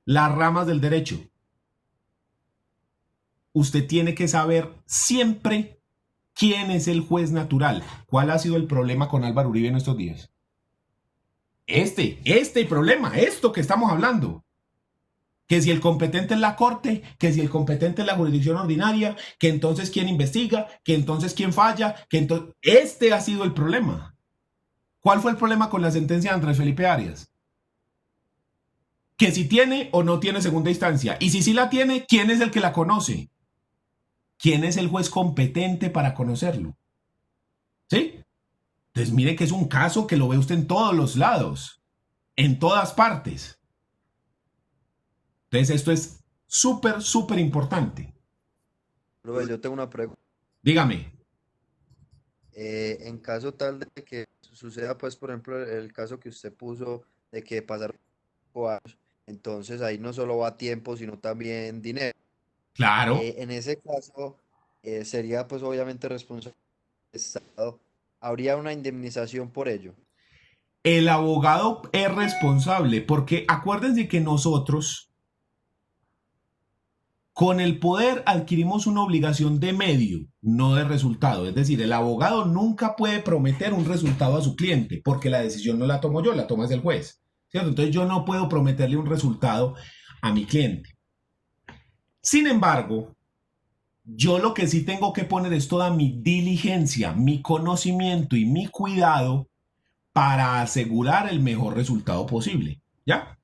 las ramas del derecho. Usted tiene que saber siempre quién es el juez natural. ¿Cuál ha sido el problema con Álvaro Uribe en estos días? Este problema, esto que estamos hablando. Que si el competente es la corte, que si el competente es la jurisdicción ordinaria, que entonces quién investiga, que entonces quién falla, que entonces... Este ha sido el problema. ¿Cuál fue el problema con la sentencia de Andrés Felipe Arias? Que si tiene o no tiene segunda instancia. Y si sí la tiene, ¿quién es el que la conoce? ¿Quién es el juez competente para conocerlo? ¿Sí? Entonces mire que es un caso que lo ve usted en todos los lados, en todas partes. Entonces esto es súper, súper importante. Profe, yo tengo una pregunta. Dígame. En caso tal de que suceda, pues, por ejemplo, el caso que usted puso de que pasaron 5 años, entonces ahí no solo va tiempo, sino también dinero. Claro, En ese caso, sería, pues, obviamente responsable del Estado. ¿Habría una indemnización por ello? el abogado es responsable porque acuérdense que nosotros con el poder adquirimos una obligación de medio, no de resultado. Es decir, el abogado nunca puede prometer un resultado a su cliente porque la decisión no la tomo yo, la toma el juez. ¿Cierto? Entonces yo no puedo prometerle un resultado a mi cliente. Sin embargo, yo lo que sí tengo que poner es toda mi diligencia, mi conocimiento y mi cuidado para asegurar el mejor resultado posible. ¿Ya?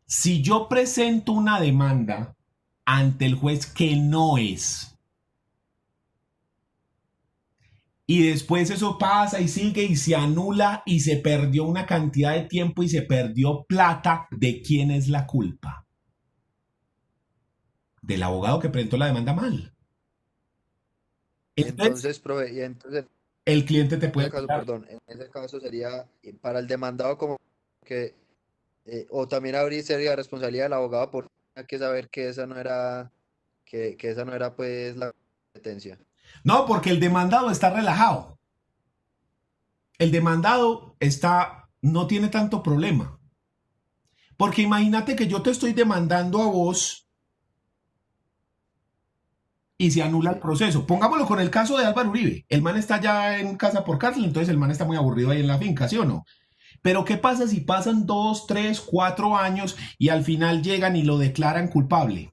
Si yo presento una demanda ante el juez que no es, y después eso pasa y sigue y se anula y se perdió una cantidad de tiempo y se perdió plata, ¿de quién es la culpa? Del abogado que presentó la demanda mal. Entonces, Entonces, profe, y entonces, el cliente te en ese puede caso, quitar. perdón, en ese caso sería para el demandado como que, o también habría sería responsabilidad del abogado por hay que saber que esa no era, que esa no era pues la competencia. No, porque el demandado está relajado. el demandado no tiene tanto problema. Porque imagínate que yo te estoy demandando a vos y se anula el Sí, proceso. Pongámoslo con el caso de Álvaro Uribe. El man está ya en casa por cárcel, entonces el man está muy aburrido ahí en la finca, ¿sí o no? Pero ¿qué pasa si pasan 2, 3, 4 años y al final llegan y lo declaran culpable?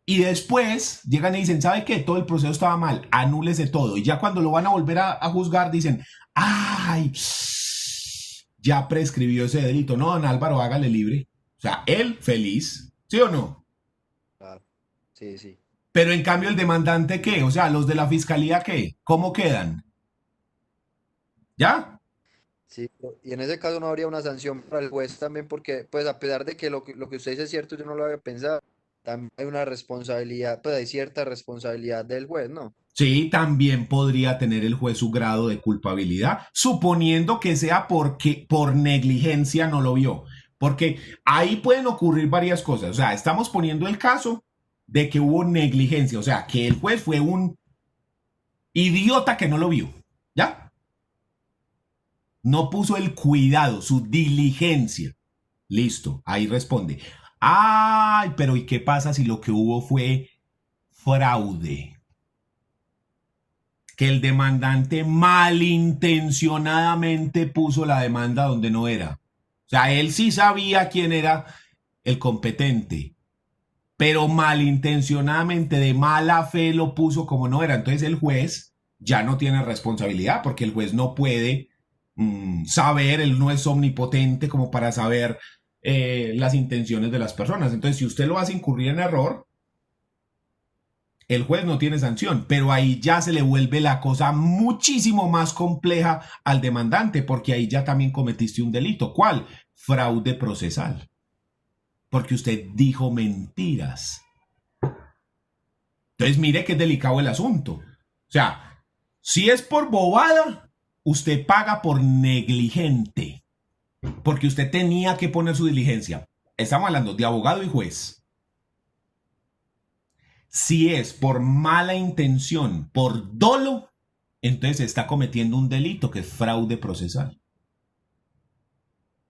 Y después llegan y dicen, ¿sabe qué? Todo el proceso estaba mal, anúlese todo. Y ya cuando lo van a volver a juzgar dicen, ¡ay! Ya prescribió ese delito. No, don Álvaro, hágale libre. O sea, él feliz, ¿sí o no? claro. Sí, sí. Pero en cambio el demandante, ¿qué? O sea, los de la fiscalía, ¿qué? ¿Cómo quedan? ¿Ya? Sí, y en ese caso no habría una sanción para el juez también porque, pues a pesar de que lo que usted dice es cierto, yo no lo había pensado, también hay una responsabilidad, pues hay cierta responsabilidad del juez, ¿no? Sí, también podría tener el juez su grado de culpabilidad, suponiendo que sea porque por negligencia no lo vio. Porque ahí pueden ocurrir varias cosas. O sea, estamos poniendo el caso de que hubo negligencia, o sea, que el juez fue un idiota que no lo vio. ¿Ya? No puso el cuidado, su diligencia. Listo, ahí responde. Ay, pero ¿y qué pasa si lo que hubo fue fraude? Que el demandante malintencionadamente puso la demanda donde no era. O sea, él sí sabía quién era el competente, pero malintencionadamente, de mala fe, lo puso como no era. Entonces el juez ya no tiene responsabilidad porque el juez no puede saber, él no es omnipotente como para saber las intenciones de las personas. Entonces, si usted lo hace incurrir en error, el juez no tiene sanción, pero ahí ya se le vuelve la cosa muchísimo más compleja al demandante, porque ahí ya también cometiste un delito. ¿Cuál? Fraude procesal. Porque usted dijo mentiras. Entonces, mire qué delicado el asunto. O sea, si es por bobada, usted paga por negligente, porque usted tenía que poner su diligencia. Estamos hablando de abogado y juez. Si es por mala intención, por dolo, entonces está cometiendo un delito que es fraude procesal.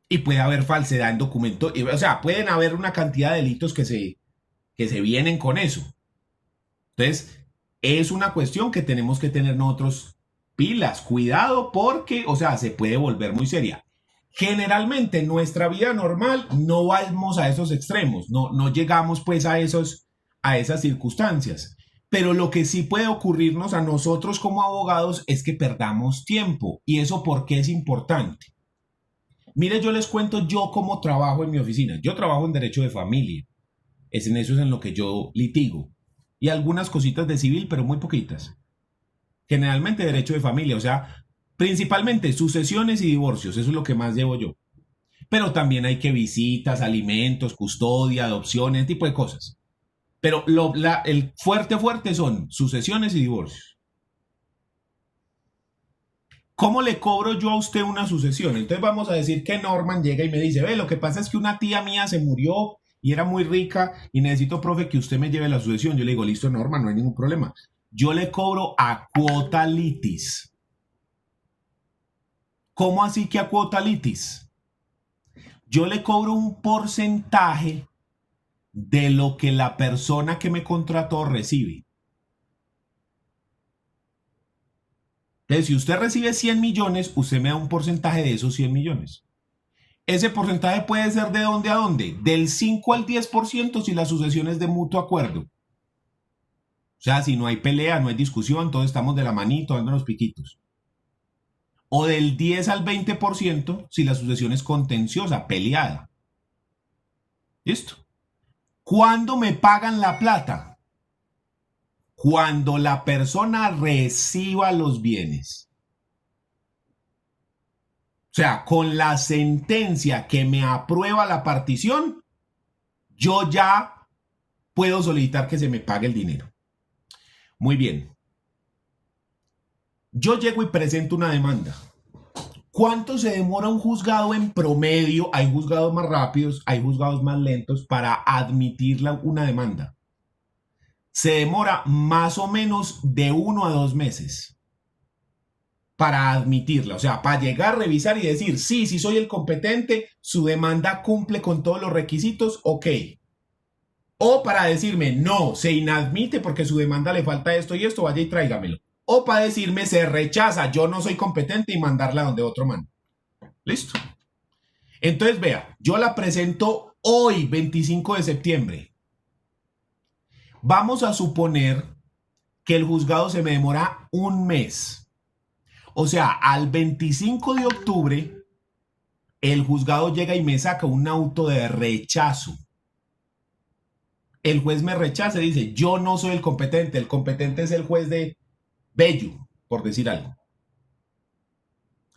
Y puede haber falsedad en documentos, o sea, pueden haber una cantidad de delitos que se vienen con eso. Entonces, es una cuestión que tenemos que tener nosotros pilas, cuidado porque, o sea, se puede volver muy seria. Generalmente en nuestra vida normal no vamos a esos extremos, no llegamos pues a esas circunstancias. Pero lo que sí puede ocurrirnos a nosotros como abogados es que perdamos tiempo. ¿Y eso por qué es importante? Mire, yo les cuento yo cómo trabajo en mi oficina. Yo trabajo en derecho de familia. En eso es en lo que yo litigo. Y algunas cositas de civil, pero muy poquitas. Generalmente derecho de familia, o sea, principalmente sucesiones y divorcios. Eso es lo que más llevo yo. Pero también hay que visitas, alimentos, custodia, adopciones, tipo de cosas. Pero el fuerte son sucesiones y divorcios. ¿Cómo le cobro yo a usted una sucesión? Entonces vamos a decir que Norman llega y me dice, ve, lo que pasa es que una tía mía se murió y era muy rica y necesito, profe, que usted me lleve la sucesión. Yo le digo, listo, Norman, no hay ningún problema. Yo le cobro a cuota litis. ¿Cómo así que a cuota litis? Yo le cobro un porcentaje de lo que la persona que me contrató recibe. Entonces, si usted recibe 100 millones, usted me da un porcentaje de esos 100 millones. Ese porcentaje puede ser de dónde a dónde, del 5 al 10% si la sucesión es de mutuo acuerdo. O sea, si no hay pelea, no hay discusión, todos estamos de la manito, dando los piquitos. O del 10 al 20% si la sucesión es contenciosa, peleada. ¿Listo? ¿Cuándo me pagan la plata? Cuando la persona reciba los bienes. O sea, con la sentencia que me aprueba la partición, yo ya puedo solicitar que se me pague el dinero. Muy bien. Yo llego y presento una demanda. ¿Cuánto se demora un juzgado en promedio? Hay juzgados más rápidos, hay juzgados más lentos para admitir una demanda. Se demora más o menos de 1 a 2 meses. para admitirla, o sea, para llegar, revisar y decir, sí, sí soy el competente, su demanda cumple con todos los requisitos, ok. O para decirme, no, se inadmite porque su demanda le falta esto y esto, vaya y tráigamelo. O para decirme, se rechaza, yo no soy competente y mandarla donde otro manda. Listo. Entonces, vea, yo la presento hoy, 25 de septiembre. Vamos a suponer que el juzgado se me demora un mes. O sea, al 25 de octubre, el juzgado llega y me saca un auto de rechazo. El juez me rechaza y dice, yo no soy el competente es el juez de Bello, por decir algo.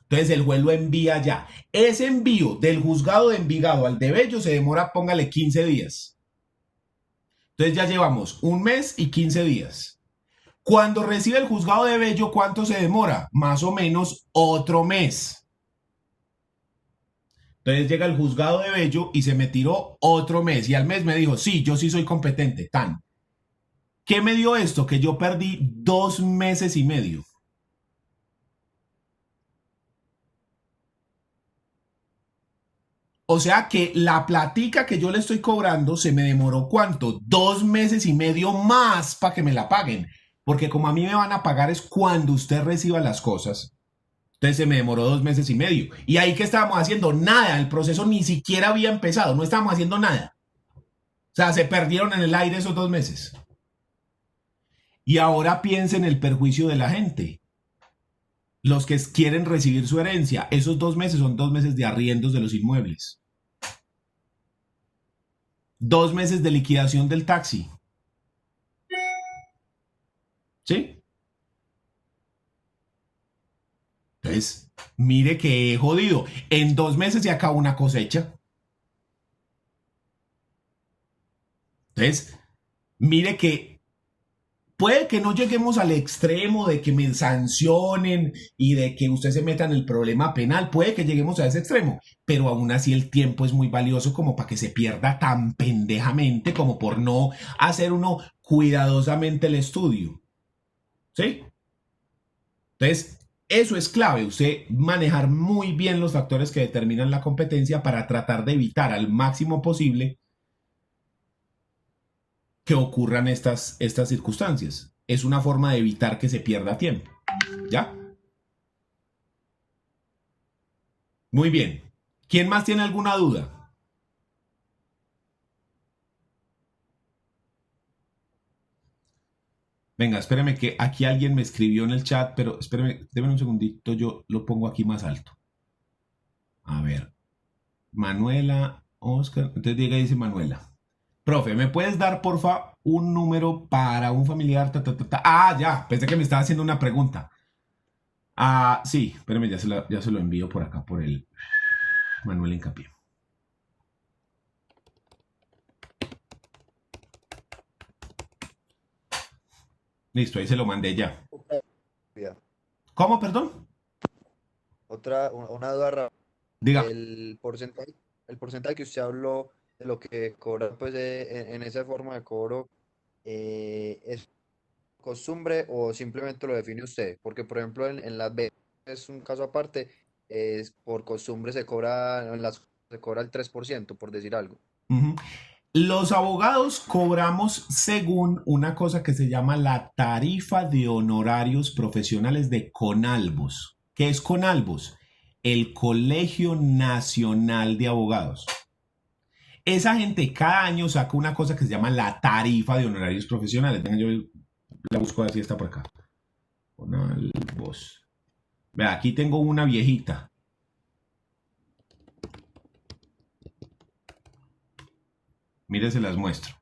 Entonces el juez lo envía ya. Ese envío del juzgado de Envigado al de Bello se demora, póngale 15 días. Entonces ya llevamos un mes y 15 días. Cuando recibe el juzgado de Bello, ¿cuánto se demora? Más o menos otro mes. Entonces llega el juzgado de Bello y se me tiró otro mes. Y al mes me dijo, sí, yo sí soy competente, tan. ¿Qué me dio esto? Que yo perdí 2 meses y medio. O sea que la platica que yo le estoy cobrando se me demoró ¿cuánto? 2 meses y medio más para que me la paguen. Porque como a mí me van a pagar es cuando usted reciba las cosas. Entonces se me demoró 2 meses y medio. Y ahí que estábamos haciendo nada, el proceso ni siquiera había empezado, no estábamos haciendo nada. O sea, se perdieron en el aire esos 2 meses. Y ahora piensen en el perjuicio de la gente. Los que quieren recibir su herencia, esos 2 meses son 2 meses de arriendos de los inmuebles. 2 meses de liquidación del taxi. ¿Sí? Entonces, mire que he jodido. En 2 meses se acaba una cosecha. Entonces, mire que puede que no lleguemos al extremo de que me sancionen y de que usted se meta en el problema penal. Puede que lleguemos a ese extremo. Pero aún así el tiempo es muy valioso como para que se pierda tan pendejamente como por no hacer uno cuidadosamente el estudio. ¿Sí? Entonces, eso es clave, usted manejar muy bien los factores que determinan la competencia para tratar de evitar al máximo posible que ocurran estas circunstancias. Es una forma de evitar que se pierda tiempo. ¿Ya? Muy bien. ¿Quién más tiene alguna duda? Venga, espéreme que aquí alguien me escribió en el chat, pero espéreme, déme un segundito, yo lo pongo aquí más alto. A ver. Manuela, Oscar, entonces dice Manuela. Profe, ¿me puedes dar, porfa, un número para un familiar? Ah, ya, pensé que me estaba haciendo una pregunta. Ah, sí, espérame, ya se lo envío por acá, por el Manuel Hincapié. Listo, ahí se lo mandé ya. ¿Cómo, perdón? Una duda rara. Diga. El porcentaje que usted habló de lo que cobra pues en esa forma de cobro, ¿es costumbre o simplemente lo define usted? Porque por ejemplo en Las Vegas es un caso aparte, es por costumbre se cobra, se cobra el 3%, por decir algo. Uh-huh. Los abogados cobramos según una cosa que se llama la tarifa de honorarios profesionales de Conalvos. ¿Qué es Conalvos? El Colegio Nacional de Abogados. Esa gente cada año saca una cosa que se llama la tarifa de honorarios profesionales. Venga, yo la busco a ver si está por acá. Conalvos. Vea, aquí tengo una viejita. Mire, se las muestro.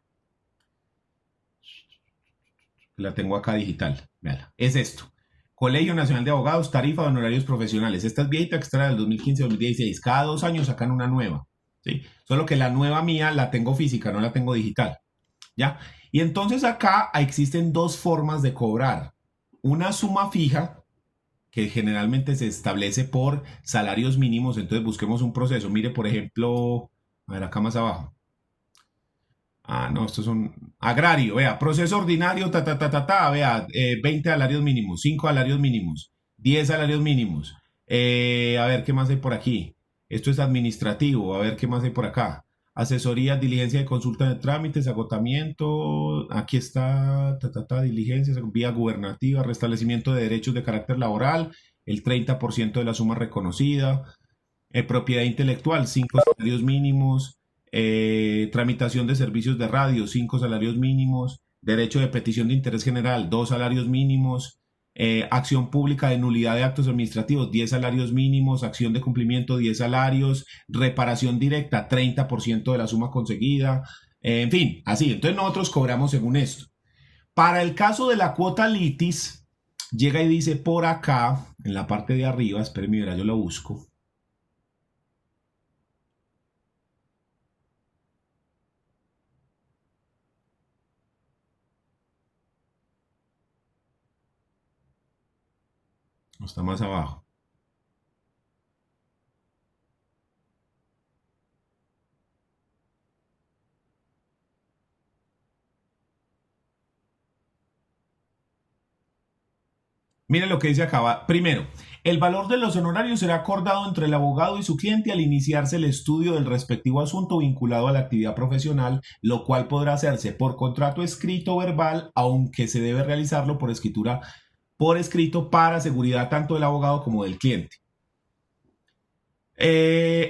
La tengo acá digital. Véala. Es esto. Colegio Nacional de Abogados, tarifa de honorarios profesionales. Esta es viejita que está del 2015-2016. Cada 2 años sacan una nueva. ¿Sí? Solo que la nueva mía la tengo física, no la tengo digital. ¿Ya? Y entonces acá existen 2 formas de cobrar. Una suma fija, que generalmente se establece por salarios mínimos. Entonces busquemos un proceso. Mire, por ejemplo, a ver, acá más abajo. Ah, no, estos son agrario, vea, proceso ordinario, vea, 20 salarios mínimos, 5 salarios mínimos, 10 salarios mínimos. A ver, ¿qué más hay por aquí? Esto es administrativo. A ver, ¿qué más hay por acá? Asesoría, diligencia de consulta de trámites, agotamiento. Aquí está, diligencias, vía gubernativa, restablecimiento de derechos de carácter laboral, el 30% de la suma reconocida. Propiedad intelectual, 5 salarios mínimos. Tramitación de servicios de radio, 5 salarios mínimos. Derecho de petición de interés general, 2 salarios mínimos. Acción pública de nulidad de actos administrativos, 10 salarios mínimos. Acción de cumplimiento, 10 salarios. Reparación directa, 30% de la suma conseguida. En fin, así. Entonces nosotros cobramos según esto. Para el caso de la cuota litis, llega y dice por acá, en la parte de arriba, espérenme, verá, yo lo busco. Está más abajo. Miren lo que dice acá. Primero, el valor de los honorarios será acordado entre el abogado y su cliente al iniciarse el estudio del respectivo asunto vinculado a la actividad profesional, lo cual podrá hacerse por contrato escrito o verbal, aunque se debe realizarlo por escritura por escrito para seguridad tanto del abogado como del cliente.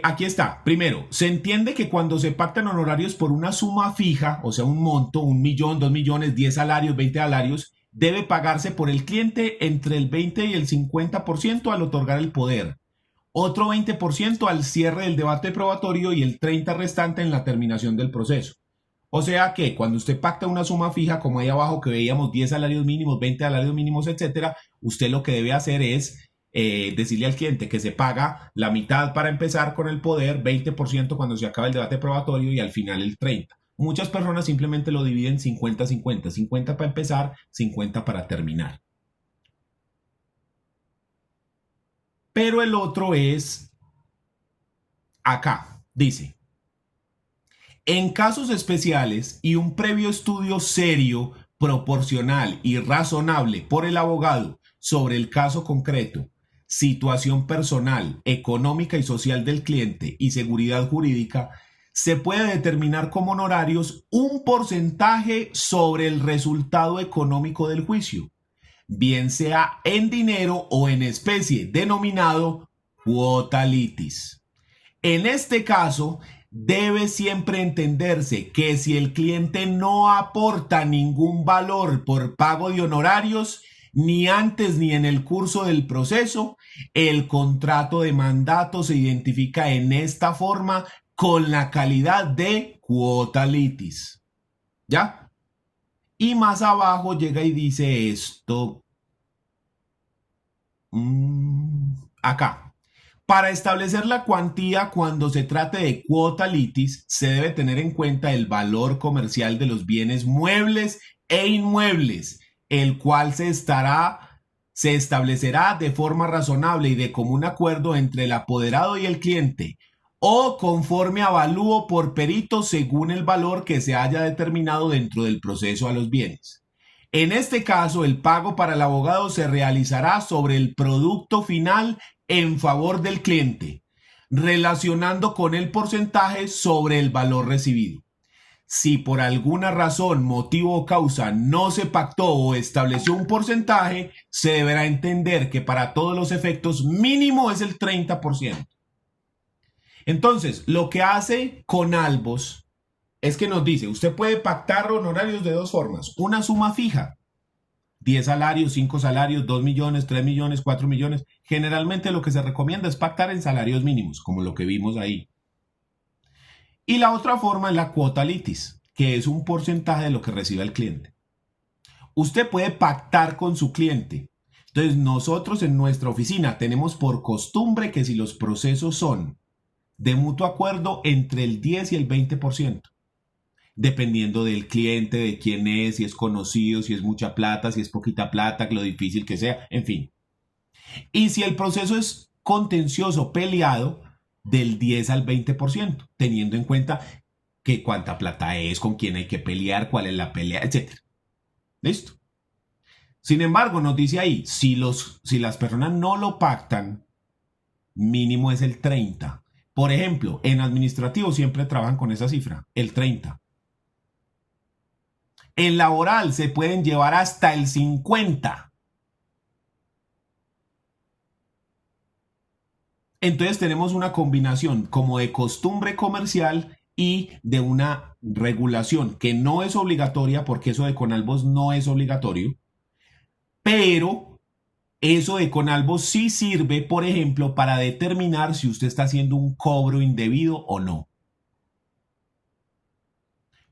Aquí está. Primero, se entiende que cuando se pactan honorarios por una suma fija, o sea, un monto, 1 millón, 2 millones, 10 salarios, 20 salarios, debe pagarse por el cliente entre el 20 y el 50% al otorgar el poder, otro 20% al cierre del debate probatorio y el 30% restante en la terminación del proceso. O sea que cuando usted pacta una suma fija, como ahí abajo que veíamos 10 salarios mínimos, 20 salarios mínimos, etcétera, usted lo que debe hacer es decirle al cliente que se paga la mitad para empezar con el poder, 20% cuando se acaba el debate probatorio y al final el 30%. Muchas personas simplemente lo dividen 50-50, 50 para empezar, 50 para terminar. Pero el otro es acá, dice: en casos especiales y un previo estudio serio, proporcional y razonable por el abogado sobre el caso concreto, situación personal, económica y social del cliente y seguridad jurídica, se puede determinar como honorarios un porcentaje sobre el resultado económico del juicio, bien sea en dinero o en especie, denominado quota litis. En este caso, debe siempre entenderse que si el cliente no aporta ningún valor por pago de honorarios, ni antes ni en el curso del proceso, el contrato de mandato se identifica en esta forma con la calidad de quota litis. ¿Ya? Y más abajo llega y dice esto. Acá. Para establecer la cuantía cuando se trate de quota litis, se debe tener en cuenta el valor comercial de los bienes muebles e inmuebles, el cual se establecerá de forma razonable y de común acuerdo entre el apoderado y el cliente, o conforme avalúo por perito según el valor que se haya determinado dentro del proceso a los bienes. En este caso, el pago para el abogado se realizará sobre el producto final en favor del cliente, relacionando con el porcentaje sobre el valor recibido. Si por alguna razón, motivo o causa no se pactó o estableció un porcentaje, se deberá entender que para todos los efectos mínimo es el 30%. Entonces, lo que hace Conalvos es que nos dice, usted puede pactar honorarios de dos formas. Una suma fija, 10 salarios, 5 salarios, 2 millones, 3 millones, 4 millones. Generalmente lo que se recomienda es pactar en salarios mínimos, como lo que vimos ahí. Y la otra forma es la cuota litis, que es un porcentaje de lo que recibe el cliente. Usted puede pactar con su cliente. Entonces, nosotros en nuestra oficina tenemos por costumbre que si los procesos son de mutuo acuerdo entre el 10 y el 20%, dependiendo del cliente, de quién es, si es conocido, si es mucha plata, si es poquita plata, lo difícil que sea, en fin. Y si el proceso es contencioso, peleado, del 10 al 20%, teniendo en cuenta que cuánta plata es, con quién hay que pelear, cuál es la pelea, etc. ¿Listo? Sin embargo, nos dice ahí, si las personas no lo pactan, mínimo es el 30. Por ejemplo, en administrativo siempre trabajan con esa cifra, el 30. En laboral se pueden llevar hasta el 50. Entonces tenemos una combinación como de costumbre comercial y de una regulación que no es obligatoria, porque eso de Conalvos no es obligatorio, pero eso de Conalvos sí sirve, por ejemplo, para determinar si usted está haciendo un cobro indebido o no.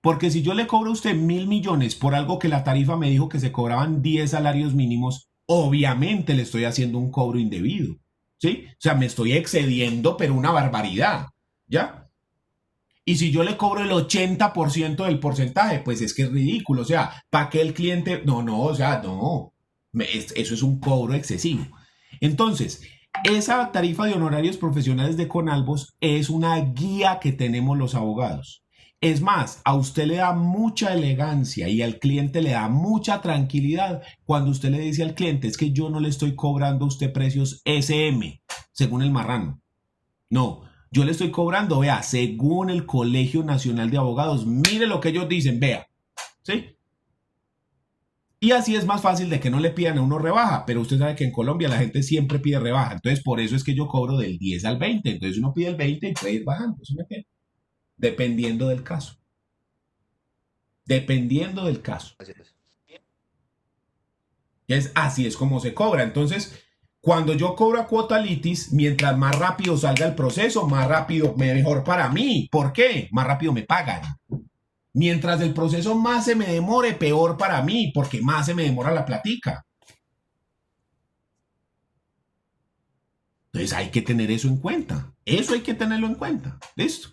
Porque si yo le cobro a usted 1.000 millones por algo que la tarifa me dijo que se cobraban 10 salarios mínimos, obviamente le estoy haciendo un cobro indebido, ¿sí? O sea, me estoy excediendo, pero una barbaridad, ¿ya? Y si yo le cobro el 80% del porcentaje, pues es que es ridículo. O sea, ¿para qué el cliente? No, o sea, no. Eso es un cobro excesivo. Entonces, esa tarifa de honorarios profesionales de Conalvos es una guía que tenemos los abogados. Es más, a usted le da mucha elegancia y al cliente le da mucha tranquilidad cuando usted le dice al cliente, es que yo no le estoy cobrando a usted precios SM, según el marrano. No, yo le estoy cobrando, vea, según el Colegio Nacional de Abogados. Mire lo que ellos dicen, vea. ¿Sí? Y así es más fácil de que no le pidan a uno rebaja, pero usted sabe que en Colombia la gente siempre pide rebaja. Entonces, por eso es que yo cobro del 10 al 20. Entonces, uno pide el 20 y puede ir bajando. ¿Sí me entiende? Dependiendo del caso. Dependiendo del caso. Así es como se cobra. Entonces, cuando yo cobro a cuota litis, mientras más rápido salga el proceso, más rápido, mejor para mí. ¿Por qué? Más rápido me pagan. Mientras el proceso más se me demore, peor para mí, porque más se me demora la platica. Entonces hay que tener eso en cuenta. Eso hay que tenerlo en cuenta. ¿Listo?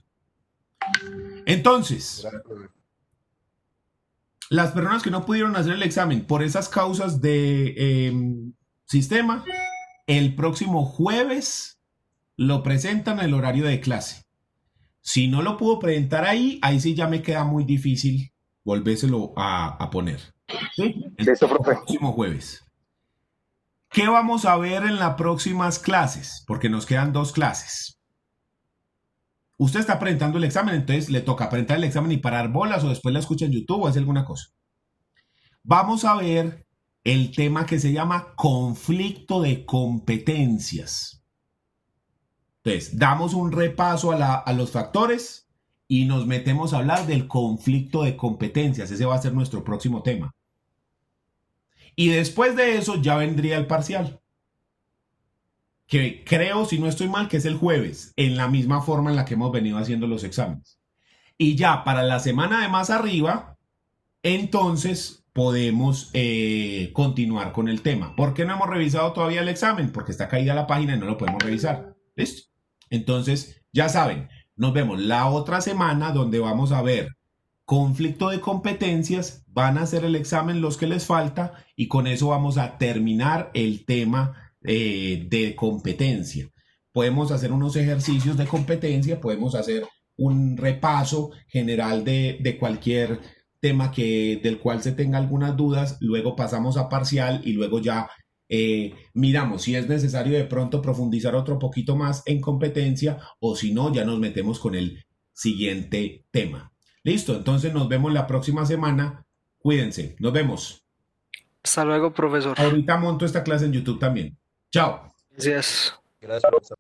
Entonces, las personas que no pudieron hacer el examen por esas causas de sistema, el próximo jueves lo presentan en el horario de clase. Si no lo puedo presentar ahí sí ya me queda muy difícil volvérselo a poner. ¿Sí? El próximo jueves. ¿Qué vamos a ver en las próximas clases? Porque nos quedan 2 clases. Usted está presentando el examen, entonces le toca presentar el examen y parar bolas o después la escucha en YouTube o hace alguna cosa. Vamos a ver el tema que se llama conflicto de competencias. Entonces, damos un repaso a los factores y nos metemos a hablar del conflicto de competencias. Ese va a ser nuestro próximo tema. Y después de eso ya vendría el parcial. Que creo, si no estoy mal, que es el jueves, en la misma forma en la que hemos venido haciendo los exámenes. Y ya para la semana de más arriba, entonces podemos continuar con el tema. ¿Por qué no hemos revisado todavía el examen? Porque está caída la página y no lo podemos revisar. ¿Listo? Entonces, ya saben, nos vemos la otra semana donde vamos a ver conflicto de competencias, van a hacer el examen los que les falta y con eso vamos a terminar el tema de competencia. Podemos hacer unos ejercicios de competencia, podemos hacer un repaso general de cualquier tema del cual se tenga algunas dudas, luego pasamos a parcial y luego ya miramos si es necesario de pronto profundizar otro poquito más en competencia o si no, ya nos metemos con el siguiente tema. Listo, entonces nos vemos la próxima semana. Cuídense, nos vemos. Hasta luego, profesor. Ahorita monto esta clase en YouTube también. Chao. Gracias. Gracias.